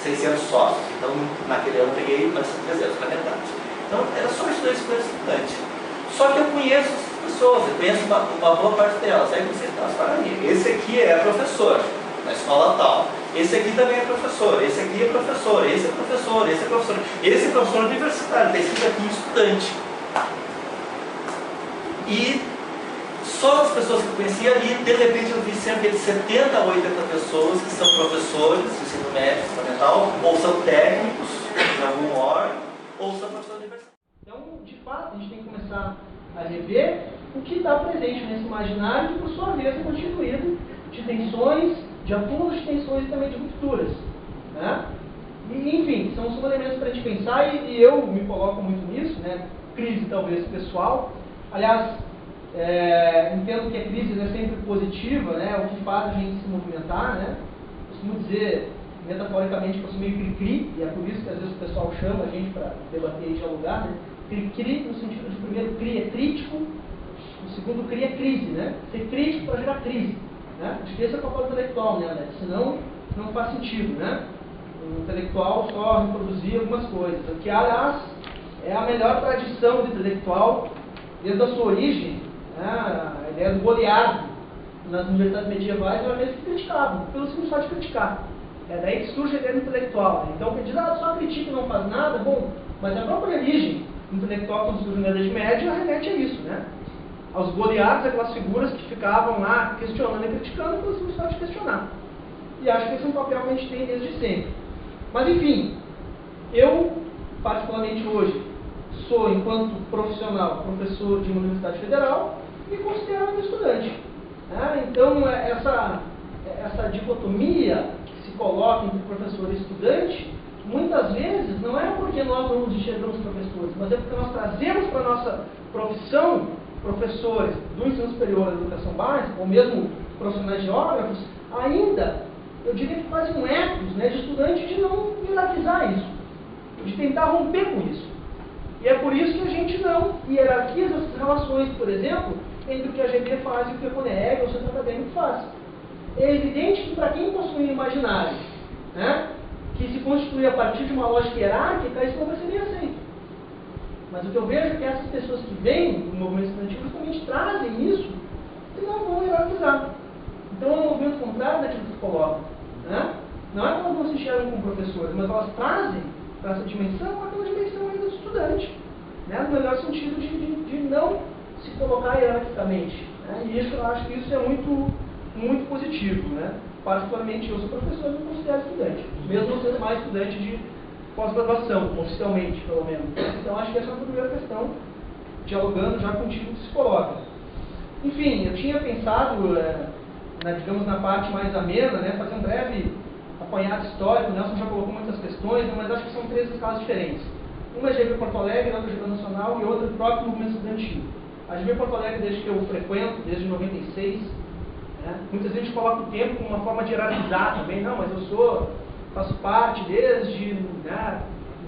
600 sócios. Então, naquele ano eu peguei mais de 300, na verdade. Então, era só estudante. Só que eu conheço as pessoas, eu conheço uma boa parte delas. Aí você para aí, esse aqui é professor, na escola tal. Esse aqui também é professor, esse aqui é professor, esse é professor, esse é professor. Esse é professor universitário, está escrito aqui estudante. E só as pessoas que eu conhecia ali, de repente eu vi cerca de 70 a 80 pessoas que são professores de ensino médio, fundamental, ou são técnicos de algum órgão, ou são professores universitários. Então, de fato, a gente tem que começar a rever o que está presente nesse imaginário, que por sua vez é constituído de tensões, de atuos, de tensões e também de rupturas. Né? E, enfim, são elementos para a gente pensar e eu me coloco muito nisso, né? Crise talvez pessoal. Aliás, entendo que a crise é sempre positiva, né? O que faz a gente se movimentar, né? Costumo dizer, metaforicamente, que eu sou meio cri-cri, e é por isso que às vezes o pessoal chama a gente para debater e dialogar, né? Cri-cri no sentido de, primeiro, cri é crítico, o segundo, cri é crise, né? Ser crítico para gerar crise, né? Acho que esse é o papel intelectual, né, Alex? Senão, não faz sentido, né? O intelectual só reproduzir algumas coisas, o que, aliás, é a melhor tradição do intelectual desde a sua origem, né? A ideia do goleado nas universidades medievais era mesmo que criticavam, pelo simples fato de criticar. É daí que surge a ideia do intelectual. Né? Então, quem diz, só critica e não faz nada, bom, mas a própria origem intelectual, quando surge na Idade Média, remete a isso, né? Aos goleados, aquelas figuras que ficavam lá questionando e criticando pelo simples fato de questionar. E acho que esse é um papel que a gente tem desde sempre. Mas, enfim, eu, particularmente hoje, sou, enquanto profissional, professor de uma universidade federal, me considero um estudante. Né? Então, essa dicotomia que se coloca entre professor e estudante, muitas vezes não é porque nós não nos enxergamos professores, mas é porque nós trazemos para a nossa profissão professores do ensino superior da educação básica, ou mesmo profissionais geógrafos, ainda, eu diria que quase um ethos, né, de estudante de não hierarquizar isso, de tentar romper com isso. E é por isso que a gente não hierarquiza essas relações, por exemplo, entre o que a GB faz e o que a CONEEG ou o centro acadêmico faz. É evidente que para quem possui um imaginário, né, que se constitui a partir de uma lógica hierárquica, isso não vai ser bem aceito. Mas o que eu vejo é que essas pessoas que vêm do movimento estudantil justamente trazem isso e não vão hierarquizar. Então é um movimento contrário daquilo que se coloca. Né? Não é que elas não se enxergam como professores, mas elas trazem para essa dimensão aquela dimensão ainda do estudante. Né? No melhor sentido de não se colocar hierarquicamente. Né? E isso, eu acho que isso é muito positivo. Né? Particularmente eu sou professor e me considero estudante, mesmo não sendo mais estudante de pós-graduação, oficialmente, pelo menos. Então, acho que essa é a primeira questão, dialogando já contigo que se coloca. Enfim, eu tinha pensado, digamos, na parte mais amena, né, fazer um breve apanhado histórico. O Nelson já colocou muitas questões, né, mas acho que são 3 escalas diferentes. Uma é a GB Porto Alegre, outra é a GB Nacional e outra é o próprio movimento estudantil. A GB Porto Alegre, desde que eu frequento, desde 96, né, muitas vezes a gente coloca o tempo como uma forma de hierarquizar também. Não, mas eu faço parte desde, né,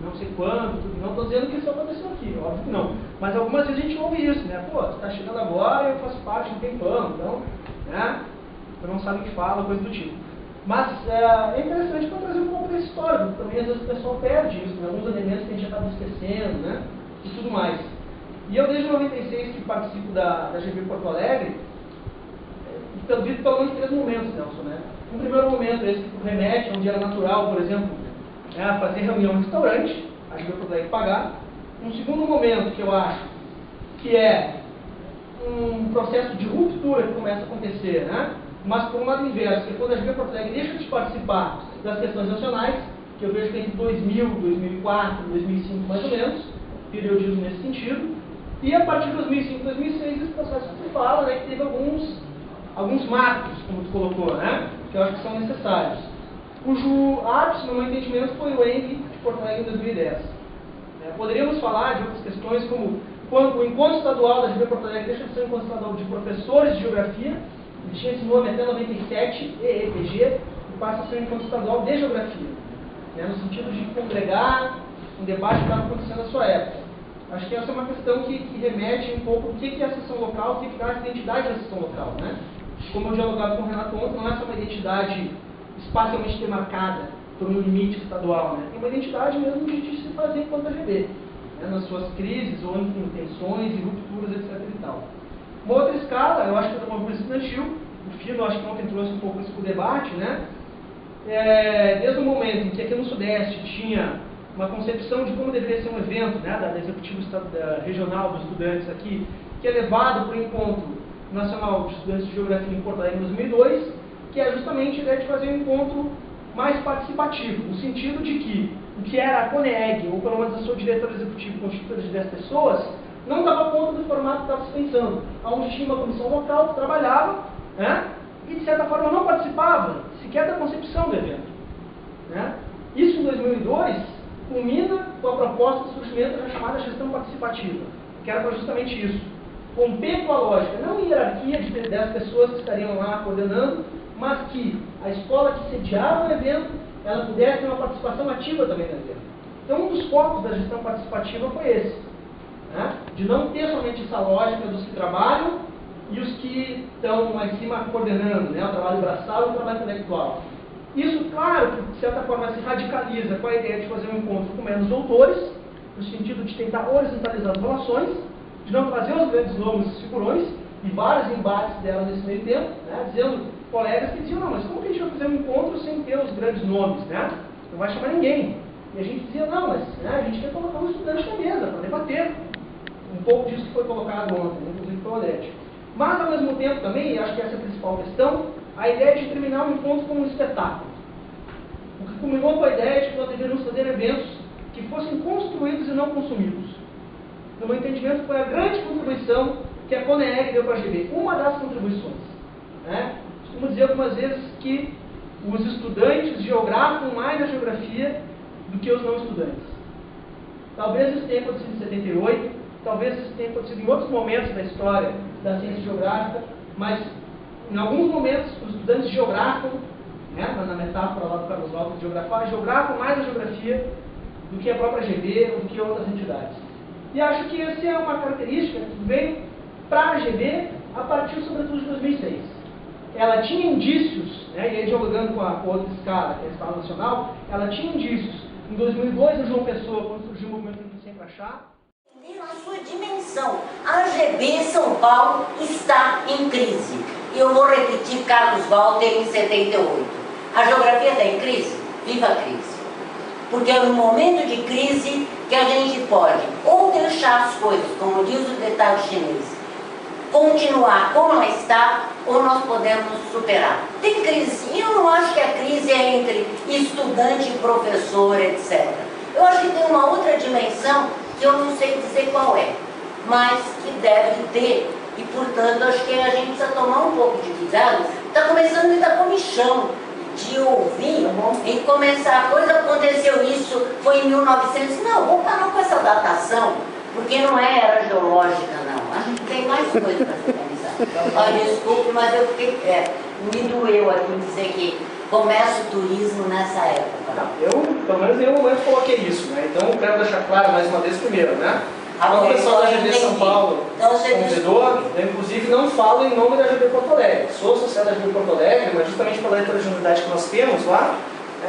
não sei quando, tudo. Não estou dizendo que isso aconteceu aqui, óbvio que não. Mas algumas vezes a gente ouve isso, né? Pô, você está chegando agora e eu faço parte de um tempão, então, né? Você não sabe o que fala, coisa do tipo. Mas é interessante para trazer um pouco desse histórico, também às vezes o pessoal perde isso, né? Alguns elementos que a gente acaba esquecendo, né? E tudo mais. E eu desde 96 que participo da GB Porto Alegre, vivo pelo menos 3 momentos, Nelson, né? Um primeiro momento, esse que remete a um dia natural, por exemplo, fazer reunião no restaurante, a GB Porto Alegre pagar. Um segundo momento que eu acho que é um processo de ruptura que começa a acontecer, né? Mas por um lado inverso, que é quando a GB Porto Alegre deixa de participar das questões nacionais, que eu vejo que entre 2000, 2004, 2005 mais ou menos, periodismo nesse sentido, e a partir de 2005, 2006 esse processo que se fala, né, que teve alguns marcos, como tu colocou, né, que eu acho que são necessários, cujo ápice, no meu entendimento, foi o ENV de Porto Alegre em 2010. Poderíamos falar de outras questões, como quando o encontro estadual da GB Porto Alegre deixa de ser um encontro estadual de professores de geografia, ele tinha esse nome até 97, EEPG, e passa a ser um encontro estadual de geografia, né, no sentido de congregar um debate que estava acontecendo na sua época. Acho que essa é uma questão que remete um pouco o que é a sessão local, o que dá a identidade da sessão local, né? Como eu dialogava com o Renato ontem, não é só uma identidade espacialmente demarcada por um limite estadual, né? É uma identidade mesmo de se fazer enquanto AGB, né? Nas suas crises ou em tensões e rupturas, etc. e tal. Uma outra escala, eu acho que é do movimento estudantil, o Filo, acho que ontem trouxe um pouco isso para o debate, né? Desde o momento em que aqui no Sudeste tinha uma concepção de como deveria ser um evento, né, da Executivo Regional dos Estudantes aqui, que é levado para o Encontro Nacional de Estudantes de Geografia em Porto Alegre em 2002, que é justamente a ideia de fazer um encontro mais participativo, no sentido de que o que era a CONEEG, ou pelo menos a sua diretora executiva constituída de 10 pessoas, não dava conta do formato que estava se pensando, onde tinha uma comissão local que trabalhava, né, e, de certa forma, não participava sequer da concepção do evento. Né? Isso, em 2002, culmina com a proposta de surgimento da chamada gestão participativa, que era justamente isso. Romper com a lógica, não hierarquia de 10 pessoas que estariam lá coordenando, mas que a escola que sediava o evento, ela pudesse ter uma participação ativa também no evento. Então, um dos focos da gestão participativa foi esse, né? De não ter somente essa lógica dos que trabalham e os que estão lá em cima coordenando, né? O trabalho braçal e o trabalho intelectual. Isso, claro, que de certa forma se radicaliza com a ideia de fazer um encontro com menos doutores, no sentido de tentar horizontalizar as relações, de não trazer os grandes nomes e figurões, e vários embates delas nesse meio tempo, né? Dizendo, colegas que diziam, não, mas como que a gente vai fazer um encontro sem ter os grandes nomes, né? Não vai chamar ninguém. E a gente dizia, não, mas né, a gente quer colocar um estudante na mesa, para debater. Um pouco disso que foi colocado ontem, inclusive pelo Odete. Mas, ao mesmo tempo também, e acho que essa é a principal questão, a ideia de terminar um encontro com um espetáculo. O que culminou com a ideia de que nós deveríamos fazer eventos que fossem construídos e não consumidos. No meu entendimento, foi a grande contribuição que a CONEEG deu para a GB. Uma das contribuições. Né? Costumo dizer algumas vezes que os estudantes geografam mais a geografia do que os não estudantes. Talvez isso tenha acontecido em 78, talvez isso tenha acontecido em outros momentos da história da ciência geográfica, mas em alguns momentos os estudantes geografam, né, na metáfora lá do Carlos Walter de geografam mais a geografia do que a própria GB ou do que outras entidades. E acho que essa é uma característica que veio para a GB a partir, sobretudo, de 2006. Ela tinha indícios, né, e aí dialogando com a outra escala, que é a escala nacional, ela tinha indícios. Em 2002, em João Pessoa, quando surgiu o movimento do Sem Crachá, na sua dimensão, a GB São Paulo está em crise. E eu vou repetir Carlos Walter em 78. A geografia está em crise? Viva a crise! Porque é no momento de crise que a gente pode ou deixar as coisas, como diz o ditado chinês, continuar como ela está, ou nós podemos superar. Tem crise, e eu não acho que a crise é entre estudante, professor, etc. Eu acho que tem uma outra dimensão que eu não sei dizer qual é, mas que deve ter, e portanto acho que a gente precisa tomar um pouco de cuidado. Está começando a me dar comichão de ouvir e começar, a coisa aconteceu isso, foi em 1900, não, vou parar com essa datação, porque não é era geológica não, a gente tem mais coisa para se organizar. Olha, desculpe, mas eu fiquei, me doeu aqui dizer que começa o turismo nessa época. Não, eu, pelo menos em nenhum momento coloquei isso, né? Então eu quero deixar claro mais uma vez primeiro, né? Quando o pessoal da GB São Paulo convidou, eu inclusive não falo em nome da GB Porto Alegre. Sou associado da GB Porto Alegre, mas justamente pela heterogeneidade que nós temos lá,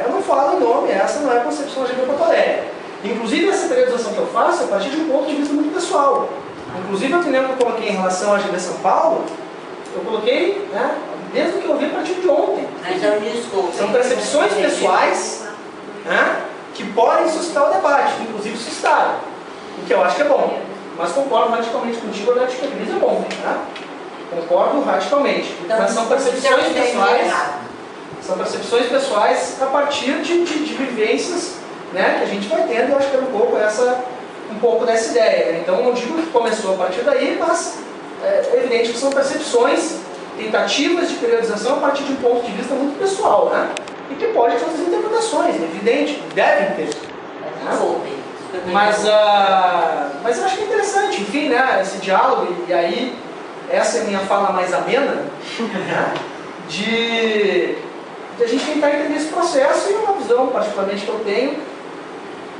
eu não falo em nome, essa não é a concepção da GB Porto Alegre. Inclusive essa periodização que eu faço é a partir de um ponto de vista muito pessoal. Inclusive a opinião que eu coloquei em relação à GB São Paulo, eu coloquei, né, desde o que eu vi a partir de ontem. São percepções pessoais, né, que podem suscitar o debate, inclusive suscitaram, o que eu acho que é bom. Mas concordo radicalmente contigo, eu acho que a crise é bom. Né? Concordo radicalmente. Então, mas são percepções pessoais. São percepções pessoais a partir de vivências, né, que a gente vai tendo, e eu acho que é um pouco dessa ideia. Né? Então não digo que começou a partir daí, mas é evidente que são percepções, tentativas de periodização a partir de um ponto de vista muito pessoal, né? E que pode ter outras interpretações, é evidente, devem ter. Né? Mas eu acho que é interessante, enfim, né, esse diálogo, e aí essa é a minha fala mais amena, né, de a gente tentar entender esse processo e uma visão, particularmente, que eu tenho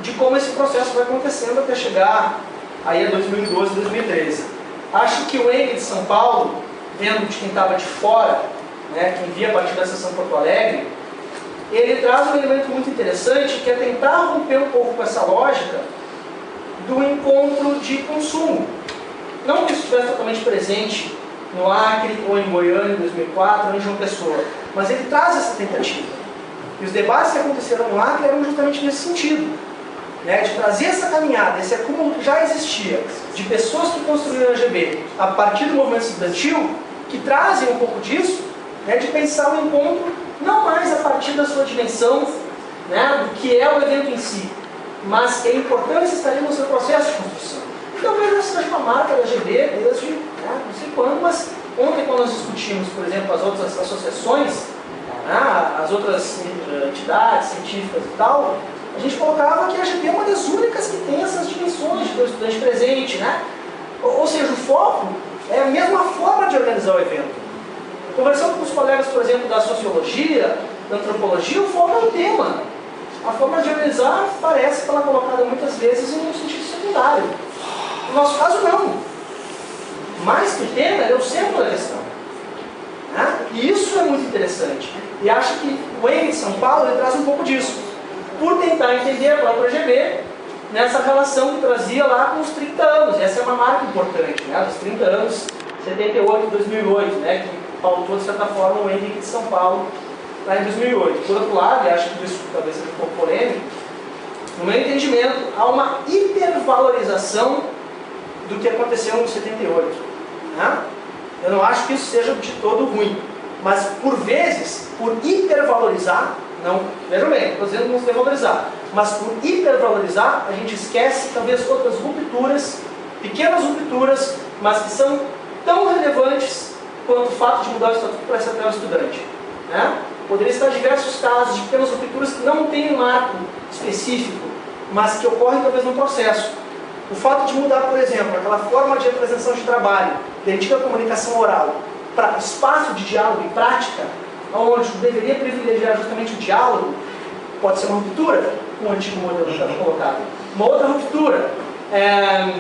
de como esse processo vai acontecendo até chegar aí a 2012, 2013. Acho que o ENG de São Paulo, vendo de quem estava de fora, né, quem via a partir da sessão Porto Alegre, ele traz um elemento muito interessante, que é tentar romper um pouco com essa lógica do encontro de consumo. Não que isso estivesse totalmente presente no Acre, ou em Goiânia em 2004, ou em João Pessoa, mas ele traz essa tentativa. E os debates que aconteceram no Acre eram justamente nesse sentido, né, de trazer essa caminhada, esse acúmulo que já existia, de pessoas que construíram a GB a partir do movimento estudantil, que trazem um pouco disso, né, de pensar o encontro não mais a partir da sua dimensão, né, do que é o evento em si, mas que a importância estaria no seu processo de construção. Então, talvez essa seja uma marca da GB desde, né, não sei quando, mas ontem quando nós discutíamos discutimos, por exemplo, as outras associações, né, as outras entidades científicas e tal, a gente colocava que a GP é uma das únicas que tem essas dimensões de ter o estudante presente, né? Ou seja, o foco é a mesma forma de organizar o evento. Conversando com os colegas, por exemplo, da sociologia, da antropologia, o foco é o tema. A forma de organizar parece que ela é colocada muitas vezes em um sentido secundário. No nosso caso, não. Mais que o tema, ele é o centro da questão. Né? E isso é muito interessante. E acho que o ENG de São Paulo ele traz um pouco disso. Por tentar entender a própria GB nessa relação que trazia lá com os 30 anos. Essa é uma marca importante, né? Dos 30 anos, 78 e 2008, né? Que pautou, de certa forma, o ENG de São Paulo lá em 2008. Por outro lado, e acho que isso talvez seja um pouco polêmico, no meu entendimento, há uma hipervalorização do que aconteceu em 78. Né? Eu não acho que isso seja de todo ruim, mas por vezes, por hipervalorizar, não, vejam bem, estou dizendo não se desvalorizar, mas por hipervalorizar, a gente esquece talvez outras rupturas, pequenas rupturas, mas que são tão relevantes quanto o fato de mudar o estatuto para ser até o estudante. Né? Poderia estar diversos casos de pequenas rupturas que não têm um marco específico, mas que ocorrem talvez no processo. O fato de mudar, por exemplo, aquela forma de apresentação de trabalho, da antiga comunicação oral, para espaço de diálogo e prática, onde deveria privilegiar justamente o diálogo, pode ser uma ruptura com o antigo modelo que estava colocado. Uma outra ruptura é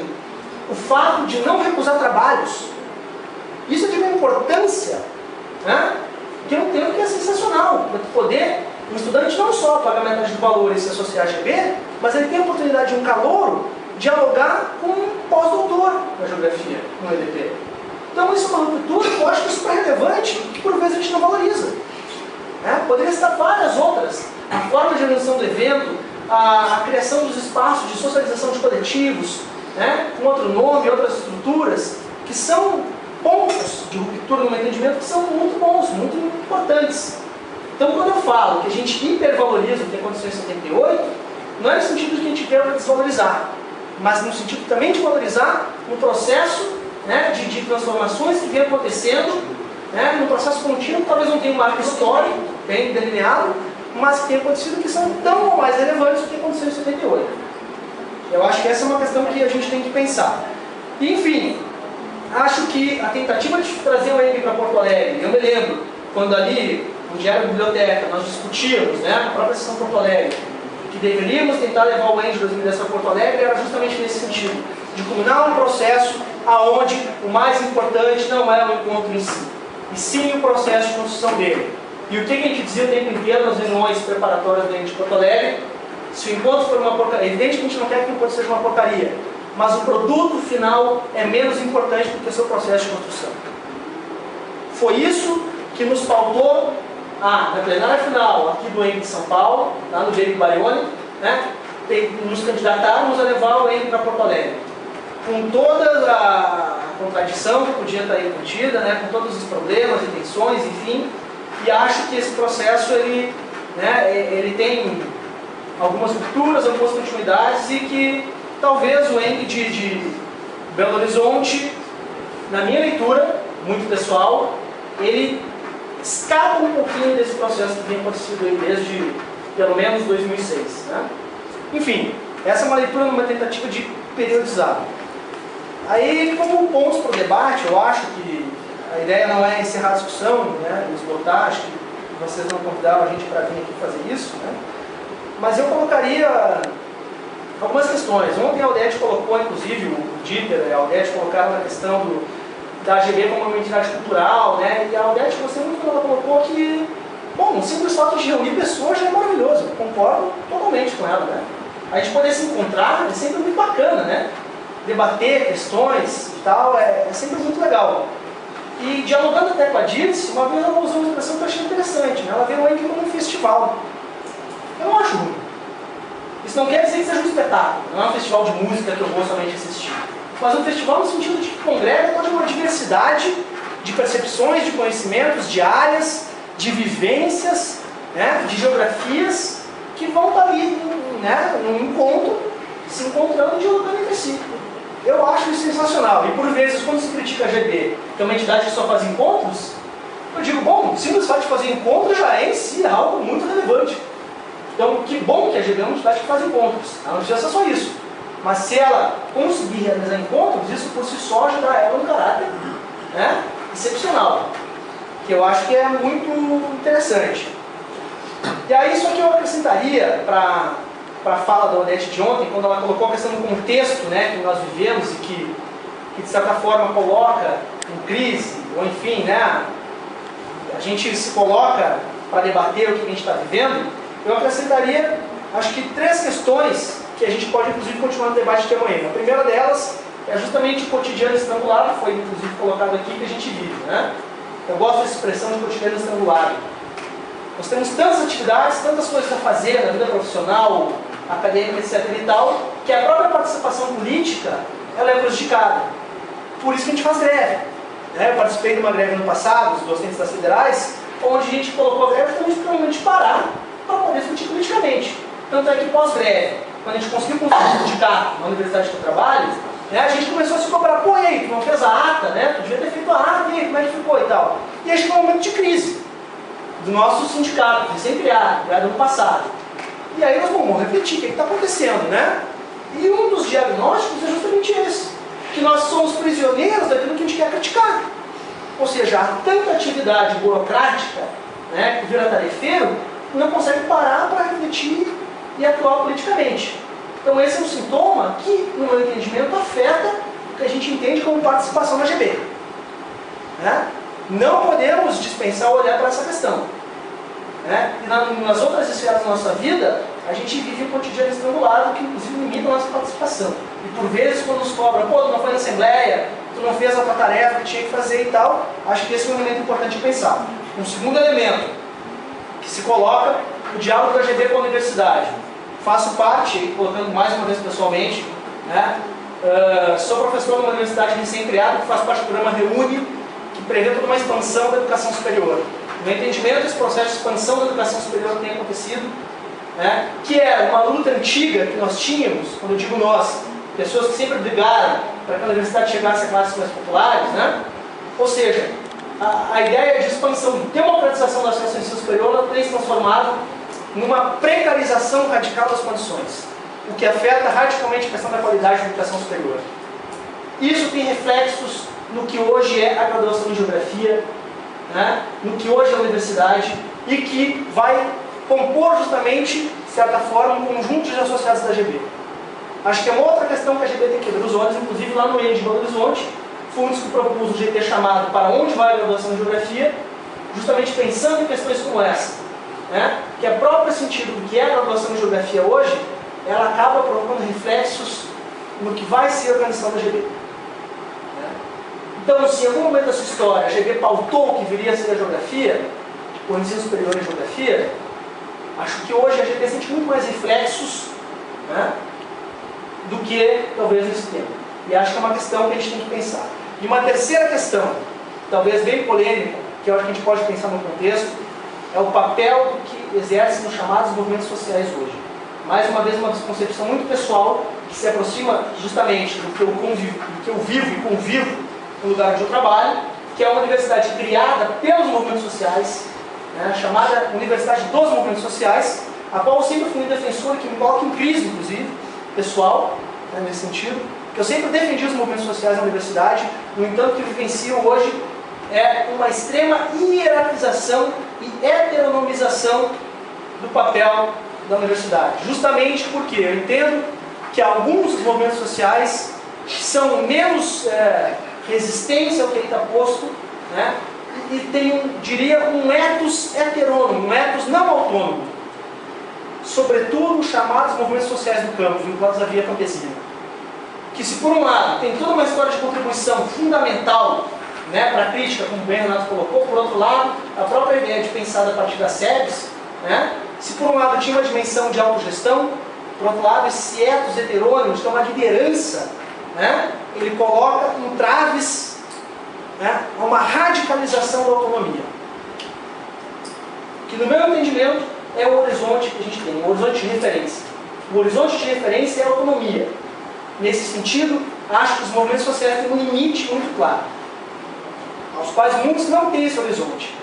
o fato de não recusar trabalhos. Isso é de uma importância, né? Que eu entendo que é sensacional, para poder o estudante não só pagar metade do valor e se associar a GB, mas ele tem a oportunidade de um calouro dialogar com um pós-doutor na geografia, no EDP. Então isso é uma ruptura que eu acho que é super relevante, que por vezes a gente não valoriza. Né? Poderia citar várias outras. A forma de organização do evento, a criação dos espaços de socialização de coletivos, né? Com outro nome, outras estruturas, que são pontos de ruptura no meu entendimento que são muito bons, muito importantes. Então quando eu falo que a gente hipervaloriza o que aconteceu em 78, não é no sentido de que a gente quer desvalorizar, mas no sentido também de valorizar um processo, né, de transformações que vem acontecendo, né, num processo contínuo, talvez não tenha um marco histórico bem delineado, mas que tem acontecido que são tão ou mais relevantes do que aconteceu em 78. Eu acho que essa é uma questão que a gente tem que pensar. E, enfim, acho que a tentativa de trazer o ENG para Porto Alegre, eu me lembro, quando ali, no Diário da Biblioteca, nós discutíamos, né, na própria sessão Porto Alegre, que deveríamos tentar levar o ENG de 2010 para Porto Alegre, era justamente nesse sentido, de culminar um processo aonde o mais importante não é o encontro em si, e sim o processo de construção dele. E o que a gente dizia o tempo inteiro nas reuniões preparatórias do ENG de Porto Alegre? Se o encontro for uma porcaria, é evidente que a gente não quer que o encontro seja uma porcaria, mas o produto final é menos importante do que o seu processo de construção. Foi isso que nos pautou na plenária final aqui do ENG de São Paulo, lá no Diego Barioni, né, nos candidatarmos a levar o ENG para Porto Alegre. Com toda a contradição que podia estar embutida, né, com todos os problemas e tensões, enfim, e acho que esse processo ele, né, ele tem algumas rupturas, algumas continuidades e que talvez o ENG de Belo Horizonte, na minha leitura, muito pessoal, ele escapa um pouquinho desse processo que tem acontecido aí desde pelo menos 2006. Né? Enfim, essa é uma leitura numa tentativa de periodizar. Aí, como pontos para o debate, eu acho que a ideia não é encerrar a discussão, né, esgotar, acho que vocês não convidaram a gente para vir aqui fazer isso, né? Mas eu colocaria algumas questões. Ontem a Aldete colocou, inclusive, o Dieter e a Aldete colocaram na questão da AGB como uma entidade cultural, né? E a Aldete, gostei muito quando ela colocou que, bom, o simples fato de reunir pessoas já é maravilhoso. Eu concordo totalmente com ela, né? A gente poder se encontrar é sempre muito bacana, né? Debater questões e tal é sempre muito legal. E dialogando até com a Dirce, uma vez ela usou uma expressão que eu achei interessante, né? Ela viu o ENG como um festival. Eu não acho ruim. Isso não quer dizer que seja um espetáculo, não é um festival de música que eu vou somente assistir. Mas um festival no sentido de que congrega toda uma diversidade de percepções, de conhecimentos, de áreas, de vivências, né, de geografias, que vão estar ali, né, num encontro, se encontrando e dialogando entre si. Eu acho isso sensacional. E por vezes, quando se critica a GB, que é uma entidade que só faz encontros, Eu digo, bom, o simples fato de fazer encontro já é em si algo muito relevante. Então, que bom que a GB é uma entidade que faz encontros. Ela não precisa ser só isso. Mas se ela conseguir realizar encontros, isso por si só ajudará ela no caráter, né, excepcional. Que eu acho que é muito interessante. E aí, isso aqui eu acrescentaria para a fala da Odete de ontem, quando ela colocou a questão do contexto, né, que nós vivemos e que de certa forma coloca em crise, ou enfim, né, a gente se coloca para debater o que a gente está vivendo. Eu acrescentaria, acho que 3 questões que a gente pode, inclusive, continuar no debate de amanhã. A primeira delas é justamente o cotidiano estrangulado, que foi, inclusive, colocado aqui, que a gente vive, né? Eu gosto dessa expressão de cotidiano estrangulado. Nós temos tantas atividades, tantas coisas a fazer na vida profissional, acadêmica, etc. e tal, que a própria participação política, ela é prejudicada. Por isso que a gente faz greve. Né? Eu participei de uma greve no passado, os docentes das federais, onde a gente colocou a greve justamente parar para poder discutir politicamente. Tanto é que pós-greve, quando a gente conseguiu construir um sindicato na universidade que eu trabalho, né, a gente começou a se cobrar, pô, e aí, tu não fez a ata, né? Tu devia ter feito a ata, e aí, como é que ficou e tal? E aí chegou um momento de crise do nosso sindicato, recém-criado, criado no passado. E aí nós vamos refletir o que está acontecendo, né? E um dos diagnósticos é justamente esse, que nós somos prisioneiros daquilo que a gente quer criticar. Ou seja, há tanta atividade burocrática, né, que vira tarefeiro, não consegue parar para refletir e atuar politicamente. Então esse é um sintoma que, no meu entendimento, afeta o que a gente entende como participação na GB. Né? Não podemos dispensar o olhar para essa questão. Né? E nas outras esferas da nossa vida, a gente vive um cotidiano estrangulado que, inclusive, limita a nossa participação. E por vezes, quando nos cobra, pô, tu não foi na assembleia, tu não fez a tua tarefa que tinha que fazer e tal, acho que esse é um elemento importante de pensar. Um segundo elemento que se coloca, o diálogo da GB com a universidade. Faço parte, colocando mais uma vez pessoalmente, né? Sou professor numa universidade recém-criada, que faz parte do programa Reúne, que prevê toda uma expansão da educação superior. No meu entendimento, esse processo de expansão da educação superior tem acontecido, né? Que é uma luta antiga que nós tínhamos, quando eu digo nós, pessoas que sempre brigaram para que a universidade chegasse a classes mais populares, né? Ou seja, a ideia de expansão, de democratização do acesso ao ensino superior, ela tem se transformado numa precarização radical das condições, o que afeta radicalmente a questão da qualidade da educação superior. Isso tem reflexos no que hoje é a graduação em geografia, né? No que hoje é a universidade, e que vai compor justamente, de certa forma, um conjunto de associados da GB. Acho que é uma outra questão que a GB tem que abrir os olhos, inclusive lá no ENE de Belo Horizonte, foi um dos que propôs o GT chamado Para Onde Vai a Graduação em Geografia, justamente pensando em questões como essa. Né? Que o próprio sentido do que é a graduação em Geografia hoje, ela acaba provocando reflexos no que vai ser a organização da GB. Né? Então, se em algum momento da sua história a GB pautou o que viria a ser a Geografia, o ensino superior em Geografia, acho que hoje a GB sente muito mais reflexos, né, do que talvez nesse tempo. E acho que é uma questão que a gente tem que pensar. E uma terceira questão, talvez bem polêmica, que eu acho que a gente pode pensar no contexto, é o papel que exercem os chamados movimentos sociais hoje. Mais uma vez, uma concepção muito pessoal, que se aproxima justamente do que eu vivo e convivo no lugar onde eu trabalho, que é uma universidade criada pelos movimentos sociais, né, chamada Universidade dos Movimentos Sociais, a qual eu sempre fui um defensor, que me coloca em crise, inclusive, pessoal, né, nesse sentido, que eu sempre defendi os movimentos sociais na universidade, no entanto, o que vivencio hoje é uma extrema hierarquização e heteronomização do papel da universidade. Justamente porque eu entendo que alguns dos movimentos sociais são menos resistentes ao que está posto, né? E tem, diria, um ethos heterônomo, um ethos não autônomo. Sobretudo os chamados movimentos sociais do campo, vinculados à via campesina. Que se por um lado tem toda uma história de contribuição fundamental, né, para a crítica, como bem o Renato colocou, por outro lado, a própria ideia de pensar a partir das SEBs, né, se por um lado tinha uma dimensão de autogestão, por outro lado esse ethos heterônimo, que é uma liderança, né, ele coloca entraves, né, a uma radicalização da autonomia. Que no meu entendimento é o horizonte que a gente tem, o horizonte de referência. O horizonte de referência é a autonomia. Nesse sentido, acho que os movimentos sociais têm um limite muito claro, aos quais muitos não têm esse horizonte.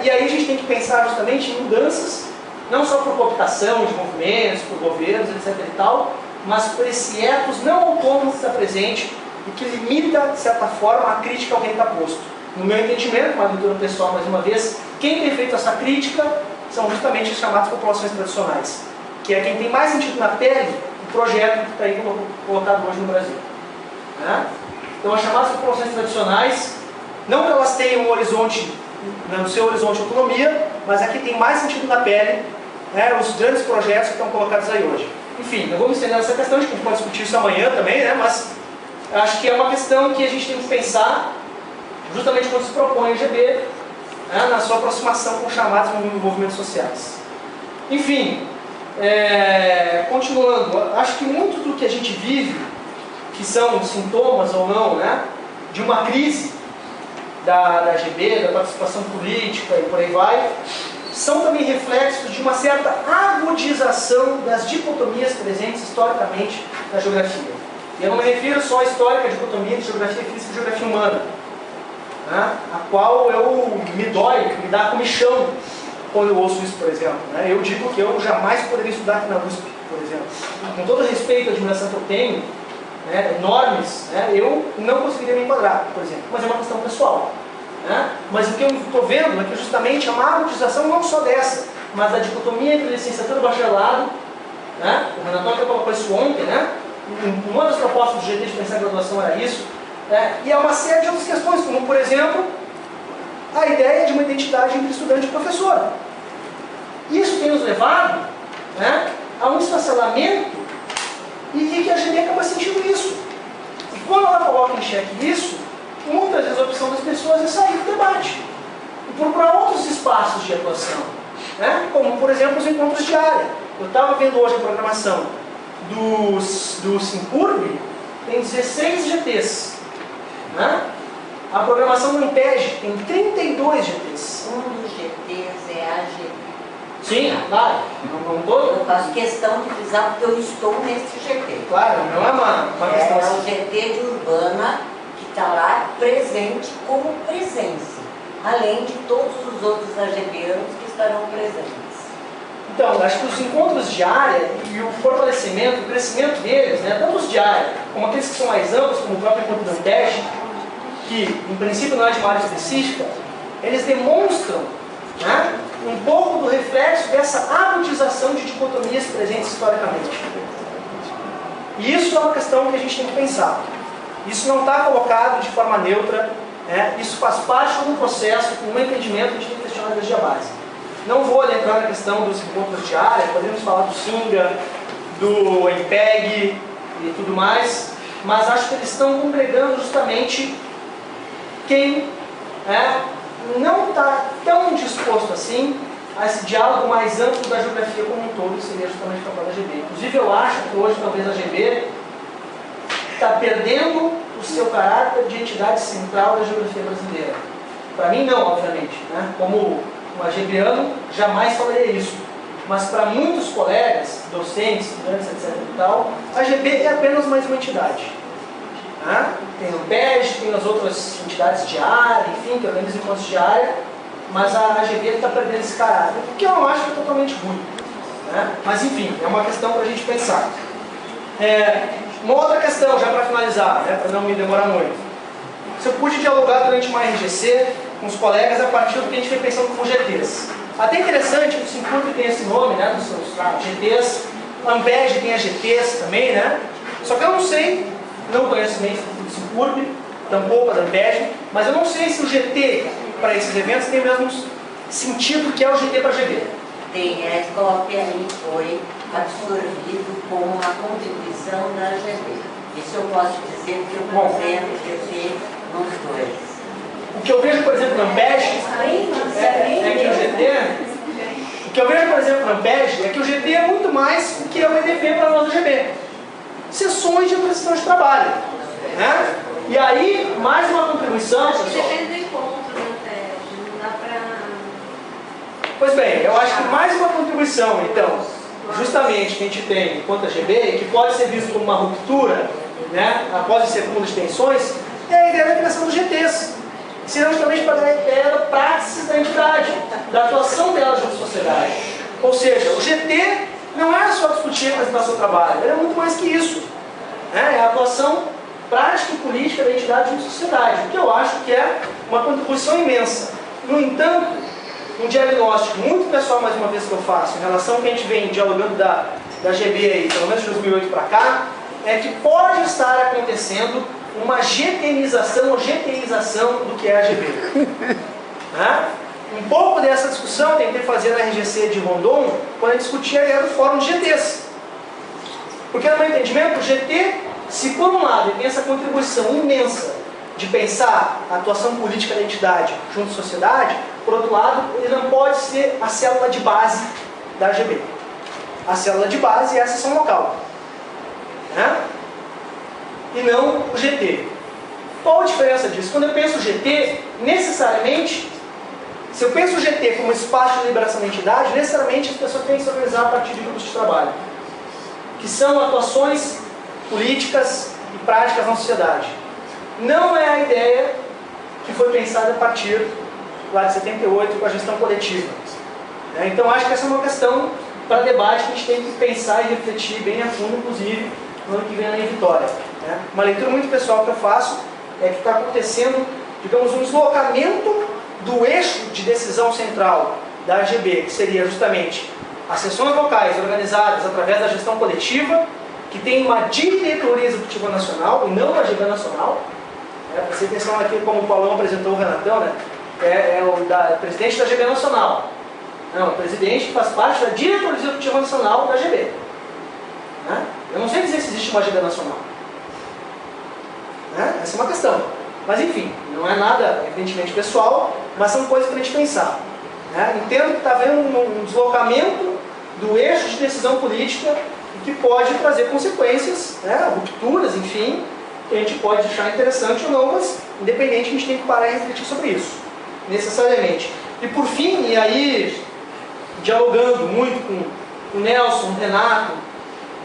E aí a gente tem que pensar justamente em mudanças, não só por cooptação de movimentos, por governos, etc. e tal, mas por esse ethos não autônomo que está presente e que limita, de certa forma, a crítica ao que está posto. No meu entendimento, uma leitura pessoal mais uma vez, quem tem feito essa crítica são justamente as chamadas populações tradicionais, que é quem tem mais sentido na pele o projeto que está aí colocado hoje no Brasil. Então as chamadas populações tradicionais, não que elas tenham um horizonte, no seu horizonte de autonomia, mas aqui tem mais sentido na pele, os grandes projetos que estão colocados aí hoje. Enfim, eu vou me estender nessa questão, a gente pode discutir isso amanhã também, mas acho que é uma questão que a gente tem que pensar justamente quando se propõe o GB, na sua aproximação com chamados movimentos sociais. Enfim, continuando, acho que muito do que a gente vive, que são sintomas ou não, de uma crise da GB, da participação política e por aí vai, são também reflexos de uma certa agudização das dicotomias presentes historicamente na geografia. E eu não me refiro só à histórica dicotomia de geografia física e geografia humana, a qual eu me dá comichão quando eu ouço isso, por exemplo. Eu digo que eu jamais poderia estudar aqui na USP, por exemplo. Com todo respeito à admiração que eu tenho, enormes, eu não conseguiria me enquadrar, por exemplo, mas é uma questão pessoal. Mas o que eu estou vendo é que justamente é uma agudização não só dessa, mas da dicotomia entre licenciatura e bacharelado. O Renato até colocou isso ontem, uma das propostas do GT de pensar a graduação era isso, e há uma série de outras questões, como por exemplo, a ideia de uma identidade entre estudante e professor. Isso tem nos levado a um esfacelamento e que a gente acaba sentindo isso. E quando ela coloca em xeque isso, muitas vezes a opção das pessoas é sair do debate e procurar outros espaços de atuação, como por exemplo os encontros de área. Eu estava vendo hoje a programação do Simpurb, tem 16 GTs. A programação do Ampeg tem 32 GTs. Um dos GTs é a GT. Sim, claro. Não todo. Eu faço questão de frisar porque eu estou nesse GT. Claro, não é uma questão É o GT de Urbana que está lá presente como presença, além de todos os outros AGBanos que estarão presentes. Então, acho que os encontros de área e o fortalecimento, o crescimento deles, tanto os de área como aqueles que são mais amplos, como o próprio encontro do Ampeg, que em princípio não é de uma área específica, eles demonstram um pouco do reflexo dessa agudização de dicotomias presentes historicamente. E isso é uma questão que a gente tem que pensar. Isso não está colocado de forma neutra, isso faz parte de um processo, com um entendimento que a gente tem que questionar desde a base. Não vou entrar na questão dos encontros de área, podemos falar do Singa, do Ampeg e tudo mais, mas acho que eles estão congregando justamente quem não está tão disposto assim a esse diálogo mais amplo da geografia como um todo, que seria justamente o papel da GB. Inclusive eu acho que hoje talvez a GB está perdendo o seu caráter de entidade central da geografia brasileira. Para mim não, obviamente, como um AGBiano jamais falaria isso. Mas para muitos colegas, docentes, estudantes, etc. e tal, a GB é apenas mais uma entidade. Tem o PEG, tem as outras entidades de área, enfim, que organizam encontros de área, mas a AGB está perdendo esse caráter, o que eu não acho que é totalmente ruim. Mas enfim, é uma questão para a gente pensar. Uma outra questão, já para finalizar, para não me demorar muito. Se eu pude dialogar durante uma RGC com os colegas a partir do que a gente vem pensando como GTs. Até interessante que o Simpurb tem esse nome, dos seus GTs, o Ampeg tem as GTs também, Só que eu não sei, não conheço bem o Simpurb, tampouco a da Ampeg, mas eu não sei se o GT para esses eventos tem o mesmo sentido que é o GT para GB. Tem, a cópia aí foi absorvido como uma contribuição da AGB. Isso eu posso dizer que eu pretendo GT nos dois. O que eu vejo, por exemplo, no Ampeg é que o GT... O que eu vejo, por exemplo, no Ampeg é que o GT é muito mais do que é o EDP para nós do GB. Sessões de transição de trabalho. E aí, mais uma contribuição... Depende do encontro, não dá para... Pois bem, eu acho que mais uma contribuição, então, justamente que a gente tem enquanto AGB, que pode ser visto como uma ruptura, após esse acúmulo de tensões, é a ideia da criação dos GTs. serão justamente para dar a ideia da praxis da entidade, da atuação dela junto à sociedade. Ou seja, o GT não é só discutir a apresentar seu trabalho, ele é muito mais que isso. É a atuação prática e política da entidade junto à sociedade, o que eu acho que é uma contribuição imensa. No entanto, um diagnóstico muito pessoal, mais uma vez, que eu faço, em relação ao que a gente vem dialogando da GB aí, pelo menos de 2008 para cá, é que pode estar acontecendo uma GTização ou GTização do que é a GB. Um pouco dessa discussão eu tentei fazer na RGC de Rondon, quando eu discutia a ideia do Fórum de GTs. Porque, no meu entendimento, o GT, se por um lado ele tem essa contribuição imensa de pensar a atuação política da entidade junto à sociedade, por outro lado, ele não pode ser a célula de base da AGB. A célula de base é a seção local. E não o GT. Qual a diferença disso? Quando eu penso o GT, necessariamente, se eu penso o GT como espaço de deliberação da entidade, necessariamente as pessoas têm que se organizar a partir de grupos de trabalho, que são atuações políticas e práticas na sociedade. Não é a ideia que foi pensada a partir lá de 78 com a gestão coletiva. Então acho que essa é uma questão para debate que a gente tem que pensar e refletir bem a fundo, inclusive no ano que vem lá em Vitória. Uma leitura muito pessoal que eu faço é que está acontecendo, digamos, um deslocamento do eixo de decisão central da AGB, que seria justamente as sessões locais organizadas através da gestão coletiva, que tem uma diretoria executiva nacional e não uma AGB nacional. Prestei atenção aqui como o Paulão apresentou o Renatão, é o presidente da AGB nacional. Não, o presidente que faz parte da diretoria executiva nacional da AGB. Eu não sei dizer se existe uma AGB nacional. Essa é uma questão. Mas enfim, não é nada evidentemente pessoal, mas são coisas para a gente pensar. Entendo que está havendo um deslocamento do eixo de decisão política que pode trazer consequências, rupturas, enfim, que a gente pode achar interessante ou não, mas independente a gente tem que parar e refletir sobre isso, necessariamente. E por fim, e aí dialogando muito com o Nelson, o Renato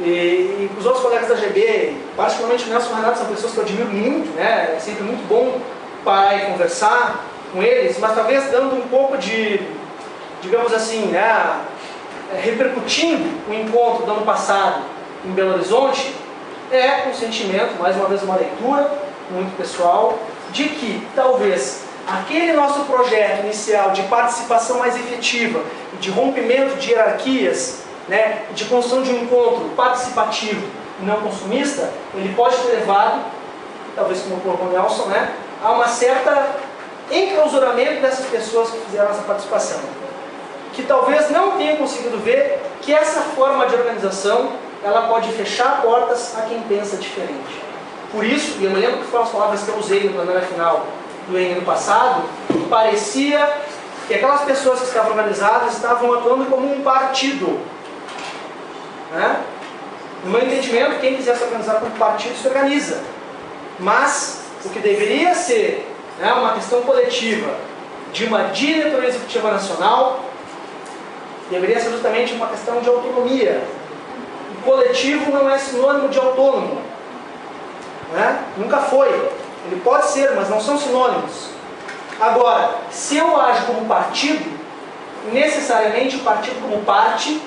e com os outros colegas da GB, particularmente o Nelson e o Renato são pessoas que eu admiro muito, é sempre muito bom parar e conversar com eles, mas talvez dando um pouco de, digamos assim, repercutindo o encontro do ano passado em Belo Horizonte, um sentimento, mais uma vez uma leitura muito pessoal, de que talvez aquele nosso projeto inicial de participação mais efetiva e de rompimento de hierarquias, de construção de um encontro participativo e não consumista, ele pode ter levado, talvez como colocou o Nelson, a uma certa enclausuramento dessas pessoas que fizeram essa participação, que talvez não tenham conseguido ver que essa forma de organização ela pode fechar portas a quem pensa diferente. Por isso, e eu me lembro que foram as palavras que eu usei no plenário final do ano passado, parecia que aquelas pessoas que estavam organizadas estavam atuando como um partido. No meu entendimento, quem quiser se organizar como partido se organiza. Mas o que deveria ser uma questão coletiva de uma diretoria executiva nacional deveria ser justamente uma questão de autonomia. O coletivo não é sinônimo de autônomo. Nunca foi. Ele pode ser, mas não são sinônimos. Agora, se eu ajo como partido, necessariamente o partido como parte,